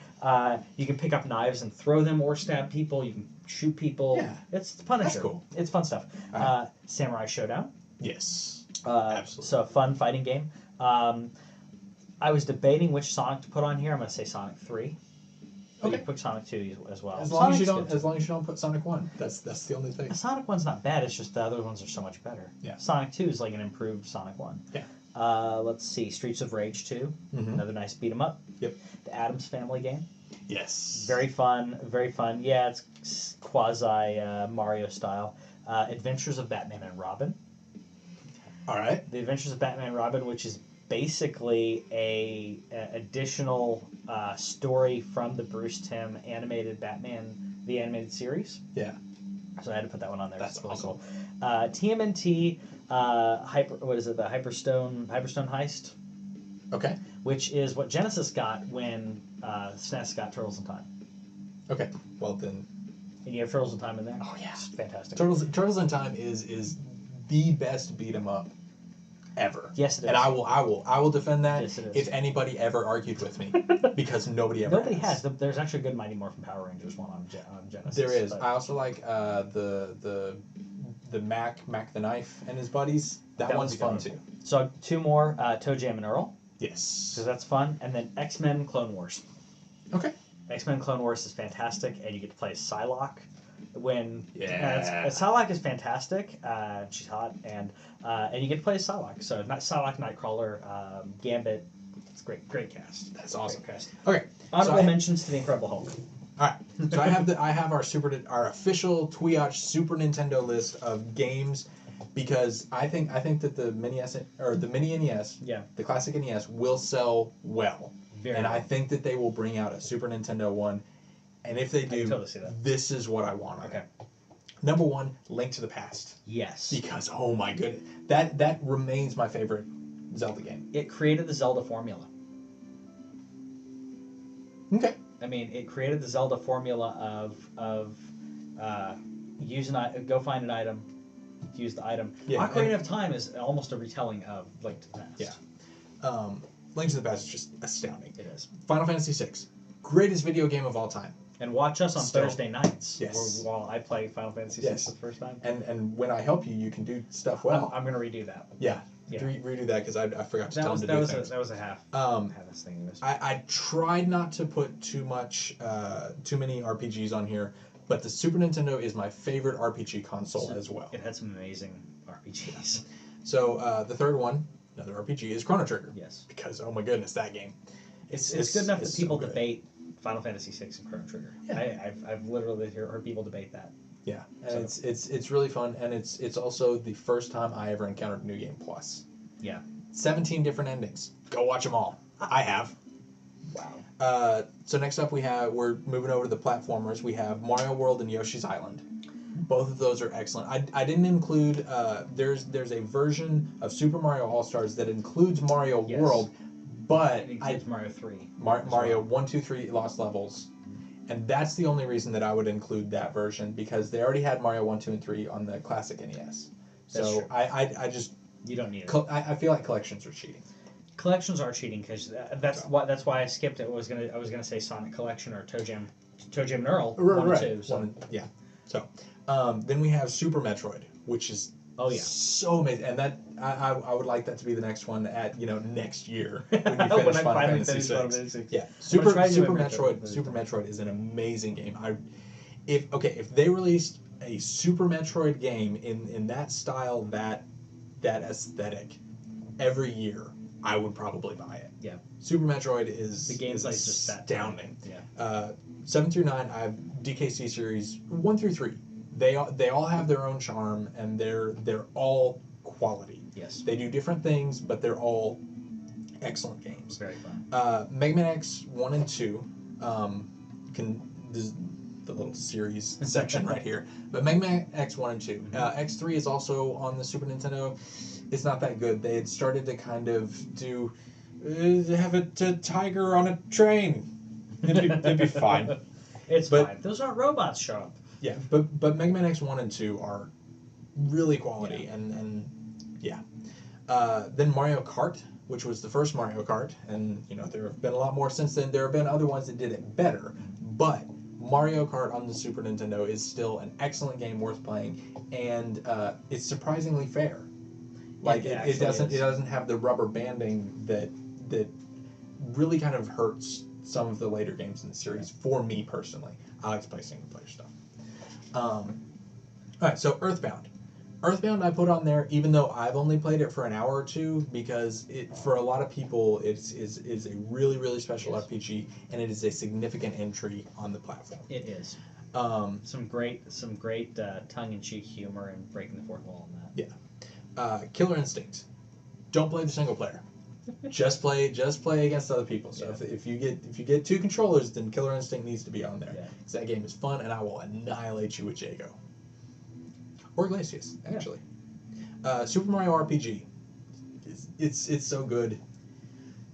You can pick up knives and throw them, or stab people. You can shoot people.
Yeah.
It's the Punisher.
That's cool.
It's fun stuff.
All right.
Samurai Showdown.
Yes. Absolutely.
So a fun fighting game. I was debating which Sonic to put on here. I'm going to say Sonic 3. But
Okay.
you put Sonic 2 as well.
As long as you
Sonic's
don't, as long as you don't put Sonic 1, that's the only thing.
good. Sonic 1's not bad. It's just the other ones are so much better.
Yeah.
Sonic 2 is like an improved Sonic 1.
Yeah.
Let's see. Streets of Rage 2.
Mhm.
Another nice beat 'em up.
Yep.
The Addams Family game.
Yes.
Very fun. Very fun. Yeah, it's quasi Mario style. Adventures of Batman and Robin.
All right.
The Adventures of Batman and Robin, which is basically a additional story from the Bruce Timm animated Batman, the animated series.
Yeah.
So I had to put that one on there.
That's
It's really
awesome.
cool. TMNT the Hyperstone Heist,
Okay.
which is what Genesis got when SNES got Turtles in Time.
Okay. Well then,
And you have Turtles in Time in there.
Oh, yeah.
It's fantastic.
Turtles in Time is the best beat 'em up ever.
Yes, it is.
And I will defend that
Yes, it is.
if anybody ever argued with me, because nobody ever.
Nobody has. There's actually a good Mighty Morphin Power Rangers one on Genesis.
There is.
but
I also like the Mac the Knife and his buddies. That
That
one's
one's a
fun
good
too.
So 2 more, Toe Jam and Earl,
Yes.
because that's fun, and then X-Men Clone Wars.
Okay.
X-Men Clone Wars is fantastic, and you get to play as Psylocke.
Yeah.
Psylocke is fantastic. She's hot, and you get to play as Psylocke. So not Psylocke, Nightcrawler, Gambit. It's great cast.
That's awesome.
Great cast.
Okay.
Honorable mentions to the Incredible Hulk.
All right. So I have our official TWIOCH Super Nintendo list of games, because I think that the mini NES,
Yeah.
the classic NES, will sell well.
Very
and I
well.
think that they will bring out a Super Nintendo one. And if they
can
do,
totally see that.
this is what I want.
Okay.
Number 1, Link to the Past.
Yes.
Because oh my goodness, that remains my favorite Zelda game.
It created the Zelda formula.
Okay.
I mean, it created the Zelda formula of use go find an item, use the item.
Yeah,
Ocarina of Time is almost a retelling of Link to the Past.
Yeah. Link to the Past is just astounding.
It is.
Final Fantasy VI, greatest video game of all time.
And watch us on
Still.
Thursday nights
Yes.
while I play Final Fantasy
Yes.
VI for the first time.
And when I help you, you can do stuff well.
I'm going to redo that.
Yeah.
Yeah.
Redo that, because I forgot to
That
tell
was
him to do things.
that was a half.
Um,
This thing. This.
I tried not to put too many RPGs on here, but the Super Nintendo is my favorite RPG console as well.
It had some amazing RPGs.
So the third one, another RPG, is Chrono Trigger.
Yes.
Because oh my goodness, that game.
It's good enough that
it's
people
so good.
debate Final Fantasy VI and Chrono Trigger.
Yeah.
I've literally heard people debate that.
Yeah, and it's really fun, and it's also the first time I ever encountered New Game Plus.
Yeah.
17 different endings. Go watch them all. I have.
Wow.
So next up we're moving over to the platformers. We have Mario World and Yoshi's Island. Both of those are excellent. I didn't include there's a version of Super Mario All-Stars that includes Mario
Yes.
World, but
It includes Mario 3.
Mario 1, 2, 3 Lost Levels. And that's the only reason that I would include that version, because they already had Mario 1, 2, and 3 on the classic NES.
That's
So
true.
I just
You don't need it.
I feel like collections are cheating.
Collections are cheating because that's why I skipped it. I was gonna say Sonic Collection or Toe Jam and Earl 1 and 2. So.
Yeah. So then we have Super Metroid, which is so amazing, and that I would like that to be the next one at next year when you finish
When I
Final
finally
Fantasy
finish
VI.
Final Fantasy VI.
Yeah,
I'm gonna try to do
Super
it
Metroid.
Metroid.
Super Metroid is an amazing game. If they released a Super Metroid game in that style, that aesthetic, every year, I would probably buy it.
Yeah.
Super Metroid is
The gameplay's just that
astounding.
Yeah.
7 through 9, I have DKC series 1 through 3. They all have their own charm, and they're all quality.
Yes.
They do different things, but they're all excellent games.
Very fun.
Mega Man X 1 and 2 this is the little series section right here. But Mega Man X 1 and 2. X3 is also on the Super Nintendo. It's not that good. They had started to kind of do have a tiger on a train. It'd be fine.
It's fine. Those aren't robots. Show up.
Yeah, but Mega Man X 1 and 2 are really quality, and yeah. Then Mario Kart, which was the first Mario Kart, and there have been a lot more since then. There have been other ones that did it better, but Mario Kart on the Super Nintendo is still an excellent game worth playing, and it's surprisingly fair. Like it doesn't have the rubber banding that really kind of hurts some of the later games in the series for me personally. I like to play single player stuff. All right, so Earthbound. Earthbound I put on there, even though I've only played it for an hour or two, because for a lot of people it is a really, really special RPG, and it is a significant entry on the platform.
It is. Some great tongue-in-cheek humor and breaking the fourth wall on that.
Yeah. Killer Instinct. Don't play the single player. just play against other people. So if you get two controllers, then Killer Instinct needs to be on there. Because that game is fun, and I will annihilate you with Jago. Or Glacius, actually. Super Mario RPG. It's so good.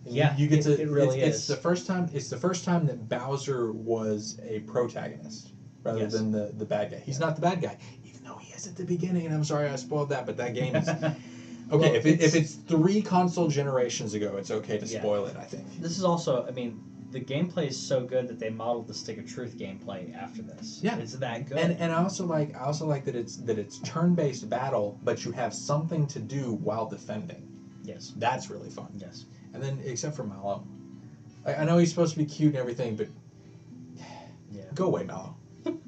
Yeah,
you get to.
It really is.
It's the first time that Bowser was a protagonist rather than the bad guy. He's not the bad guy, even though he is at the beginning. And I'm sorry I spoiled that, but that game is. Okay, well, if it's 3 console generations ago, it's okay to spoil it, I think.
This is also, I mean, the gameplay is so good that they modeled the Stick of Truth gameplay after this.
Yeah,
it's that good.
And I also like that it's turn-based battle, but you have something to do while defending.
Yes,
that's really fun.
Yes,
and then except for Mallow, I know he's supposed to be cute and everything, but go away, Mallow.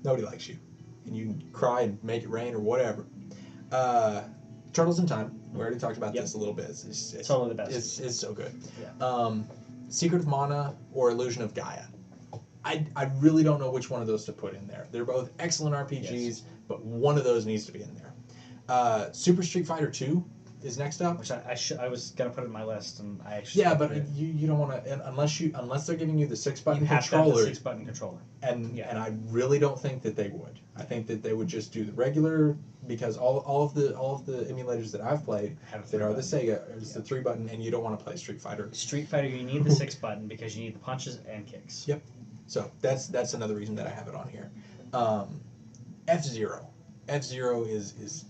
Nobody likes you, and you can cry and make it rain or whatever. Turtles in Time. We already talked about this a little bit. It's
totally the best.
It's so good.
Yeah.
Secret of Mana or Illusion of Gaia. I really don't know which one of those to put in there. They're both excellent RPGs, but one of those needs to be in there. Super Street Fighter 2 is next up.
Which I was gonna put it in my list, and I actually
but you don't want to unless they're giving you the 6-button
you have
controller.
To have the 6-button controller.
And I really don't think that they would. I think that they would just do the regular, because all of the emulators that I've played that are the Sega is the 3-button, and you don't want to play Street Fighter.
Street Fighter, you need the 6-button because you need the punches and kicks.
Yep. So that's another reason that I have it on here. F-Zero. F-Zero is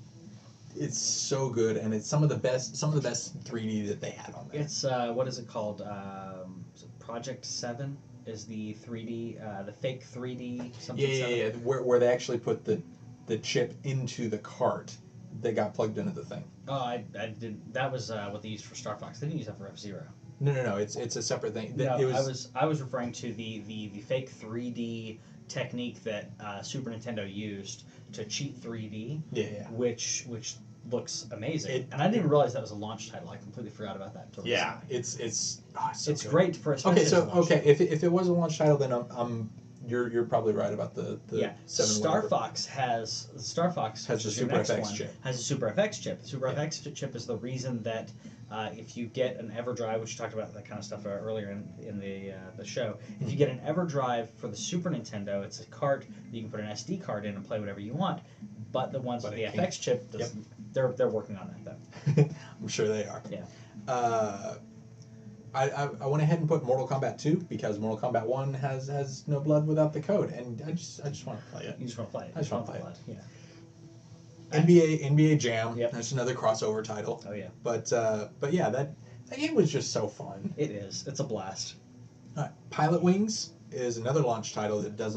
it's so good, and it's some of the best 3D that they had on there.
It's what is it called? Is it Project 7 is the 3D, the fake 3D something.
Yeah. Where they actually put the chip into the cart that got plugged into the thing.
Oh, I did. That was what they used for Star Fox. They didn't use that for F-Zero.
No. It's a separate thing.
No, I was referring to the fake 3D technique that Super Nintendo used to cheat 3D.
Yeah.
Which looks amazing. And I didn't realize that was a launch title. I completely forgot about that. Totally.
Yeah, it's so good.
Great for a
if it was a launch title, then you're probably right about the 7
Star Fox has a Super FX
chip.
Has a Super FX chip. The Super FX chip is the reason that if you get an EverDrive, which you talked about that kind of stuff earlier in the show, if you get an EverDrive for the Super Nintendo, it's a cart that you can put an SD card in and play whatever you want. But the ones with the FX chip, they're working on that though.
I'm sure they are.
Yeah.
I went ahead and put Mortal Kombat 2 because Mortal Kombat 1 has no blood without the code, and I just want to play it.
You just want to play it.
I just want to play it.
Yeah.
NBA Jam.
Yep.
That's another crossover title.
Oh yeah.
But yeah, that game was just so fun.
It is. It's a blast.
Pilot Wings is another launch title that does,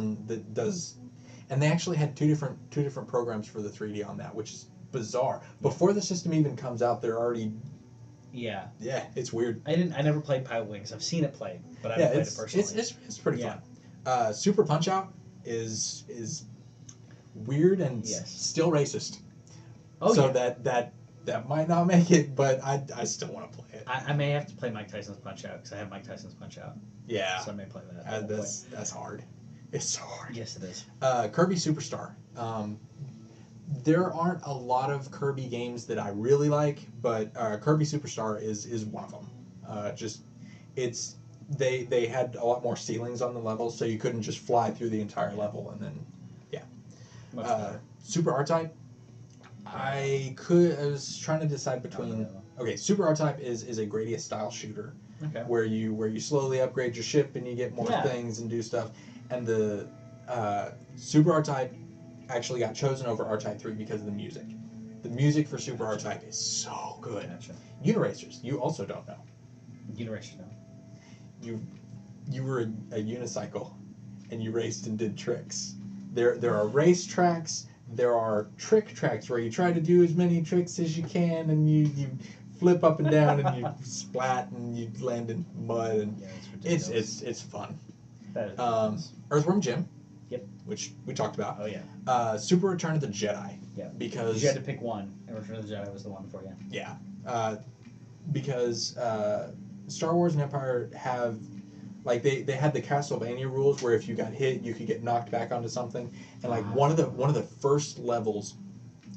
and they actually had two different programs for the 3D on that, which is bizarre. Before the system even comes out, they're already.
Yeah.
Yeah, it's weird.
I never played Pilot Wings. I've seen it played, but I haven't played it personally.
It's pretty fun. Super Punch Out is weird and still racist.
Oh,
so that might not make it, but I still want to play it.
I may have to play Mike Tyson's Punch Out because I have Mike Tyson's Punch Out.
Yeah.
So I may play that.
That's hard. It's so hard.
Yes, it is.
Kirby Superstar. There aren't a lot of Kirby games that I really like, but Kirby Superstar is one of them. They had a lot more ceilings on the levels, so you couldn't just fly through the entire level, and then
Much better.
Super R-Type. I was trying to decide between. Okay, Super R-Type is a Gradius style shooter, where you slowly upgrade your ship and you get more things and do stuff, and the Super R-Type actually got chosen over R-Type 3 because of the music. The music for Super R-Type is so good.
Gotcha.
Uniracers, you also don't know.
Uniracers, no.
You were a unicycle, and you raced and did tricks. There are race tracks. There are trick tracks where you try to do as many tricks as you can, and you flip up and down and you splat and you land in mud and
Yeah, it's ridiculous.
it's fun.
That is ridiculous.
Earthworm Jim.
Yep.
Which we talked about.
Oh yeah.
Super Return of the Jedi.
Yeah.
Because
you had to pick one, and Return of the Jedi was the one for you.
Yeah. Because Star Wars and Empire have, like, they had the Castlevania rules where if you got hit, you could get knocked back onto something. And like one of the first levels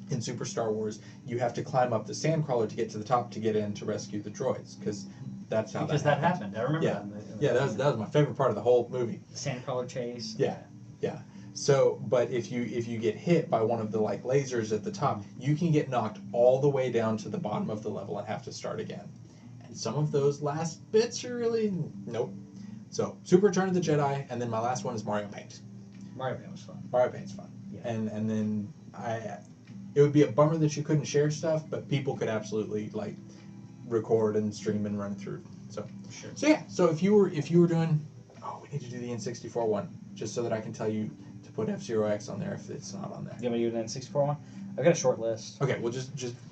in Super Star Wars, you have to climb up the sandcrawler to get to the top to get in to rescue the droids, because that's how that happened.
I remember
Yeah.
that.
Yeah, that was my favorite part of the whole movie.
The sandcrawler chase.
Yeah. Yeah. So, but if you get hit by one of the like lasers at the top, you can get knocked all the way down to the bottom of the level and have to start again. And some of those last bits are really nope. So, Super Return of the Jedi, and then my last one is Mario Paint.
Mario Paint was fun.
Mario Paint's fun.
Yeah.
And then it would be a bummer that you couldn't share stuff, but people could absolutely like record and stream and run through. So,
Sure.
so yeah. So if you were doing, we need to do the N64 one just so that I can tell you to put F-Zero X on there if it's not on there.
You want me to do an N64 one? I've got a short list.
Okay, well just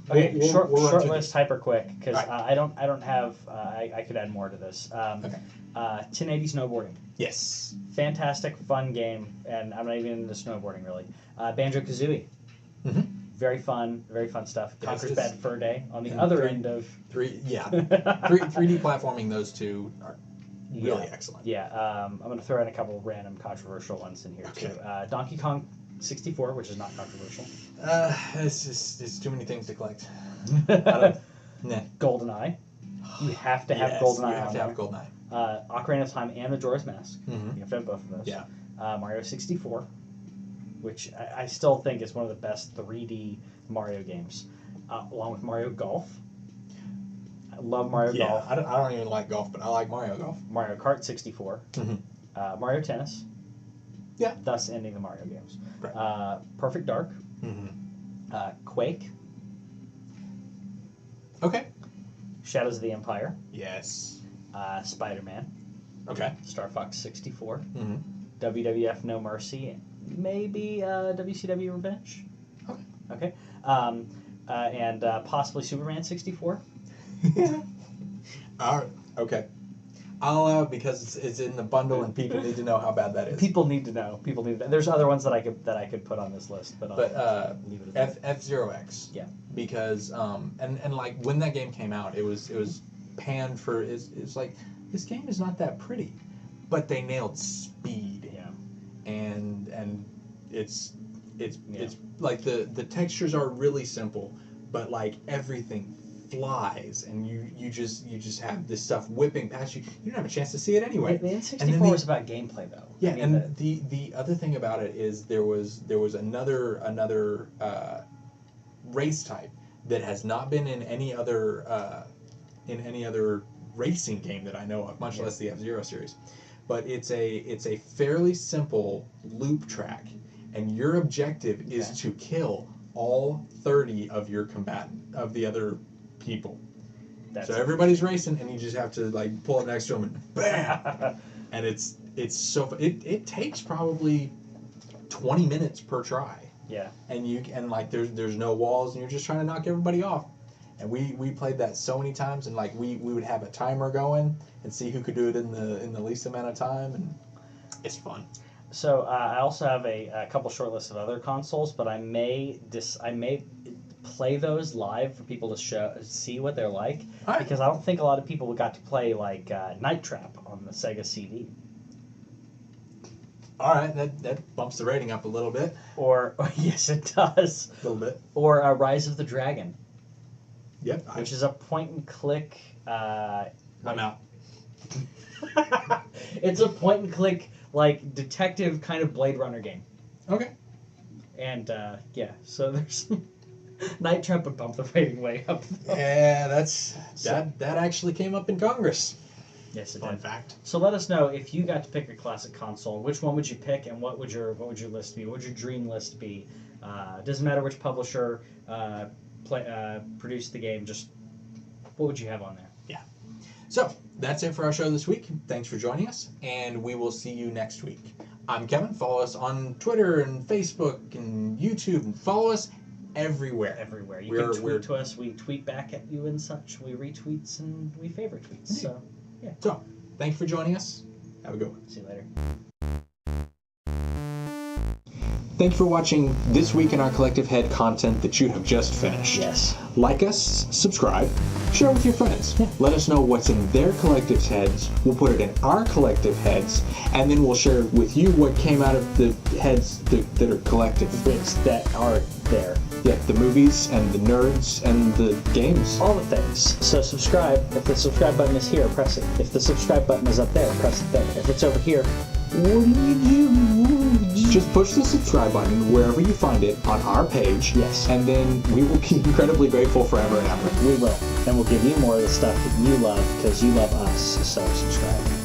Okay,
we'll
short
run through
list, hyper quick, because
Right.
I don't have. I could add more to this.
Okay.
1080 snowboarding,
Yes.
fantastic, fun game, and I'm not even into snowboarding really. Banjo-Kazooie,
Mm-hmm.
very fun stuff.
Yes,
Conker's
it's-
Bad Fur Day on the
and
other
three-
end of.
3D platforming. Those two are really excellent.
Yeah, I'm going to throw in a couple of random controversial ones in here
Okay.
too. Donkey Kong 64, which is not controversial.
It's too many things to collect. Nah.
GoldenEye. You have to have
Yes,
GoldenEye
you have
on
to
there.
have GoldenEye.
Ocarina of Time and Majora's Mask.
Mhm.
You have to have both of those.
Yeah.
Mario 64, which I still think is one of the best 3D Mario games, along with Mario Golf. I love Mario
Yeah,
Golf.
I don't even like golf, but I like Mario Golf.
Mario Kart 64.
Mm-hmm.
Mario Tennis.
Yeah.
Thus ending the Mario games.
Right.
Perfect Dark.
Mm-hmm.
Quake.
Okay.
Shadows of the Empire.
Yes.
Spider-Man.
Okay.
Star Fox 64.
Mm-hmm.
WWF No Mercy. Maybe WCW Revenge.
Okay.
Okay. And possibly Superman 64.
All right. Okay. I'll allow it because it's in the bundle and people need to know how bad that is.
People need to know. People need to know. There's other ones that I could put on this list, but I'll leave it at that.
F-Zero X.
Yeah.
Because and like when that game came out, it was panned for it's like this game is not that pretty, but they nailed speed.
Yeah.
And it's like the textures are really simple, but like everything flies and you just have this stuff whipping past you. You don't have a chance to see it anyway.
The
And
N64
then
was about gameplay though.
Yeah,
I mean,
and the other thing about it is there was another race type that has not been in any other racing game that I know of, much less the F-Zero series. But it's a fairly simple loop track, and your objective is to kill all 30 of your the other people. So everybody's racing, and you just have to like pull up next to them and bam, and it's so it takes probably 20 minutes per try.
Yeah.
And like there's no walls, and you're just trying to knock everybody off. And we played that so many times, and like we would have a timer going and see who could do it in the least amount of time, and it's fun.
So I also have a couple short lists of other consoles, but I may play those live for people to see what they're like,
All right.
because I don't think a lot of people got to play like Night Trap on the Sega CD.
All right, that bumps the rating up a little bit.
Or yes, it does.
A little bit.
Or Rise of the Dragon,
Yep.
which is a point and click.
I'm out.
It's a point and click like detective kind of Blade Runner game.
Okay.
And yeah, so there's Night Trap would bump the rating way up.
Yeah, that actually came up in Congress.
Yes, it
Fun
did.
fact.
So let us know if you got to pick a classic console. Which one would you pick, and what would your list be? What would your dream list be? Doesn't matter which publisher produced the game. Just what would you have on there?
Yeah. So that's it for our show this week. Thanks for joining us, and we will see you next week. I'm Kevin. Follow us on Twitter and Facebook and YouTube, and follow us everywhere.
Everywhere. You can tweet to us. We tweet back at you and such. We retweets and we favorite tweets. So, yeah.
So, thank you for joining us. Have a good one.
See you later.
Thank you for watching This Week in Our Collective Head content that you have just finished.
Yes.
Like us, subscribe, share with your friends.
Yeah.
Let us know what's in their collective's heads. We'll put it in our collective heads, and then we'll share with you what came out of the heads that are collective.
Things that are there.
Yeah, the movies and the nerds and the games.
All the things. So subscribe. If the subscribe button is here, press it. If the subscribe button is up there, press it there. If it's over here, what do you do?
Just push the subscribe button wherever you find it on our page.
Yes.
And then we will be incredibly grateful forever and ever.
We will. And we'll give you more of the stuff that you love because you love us. So subscribe.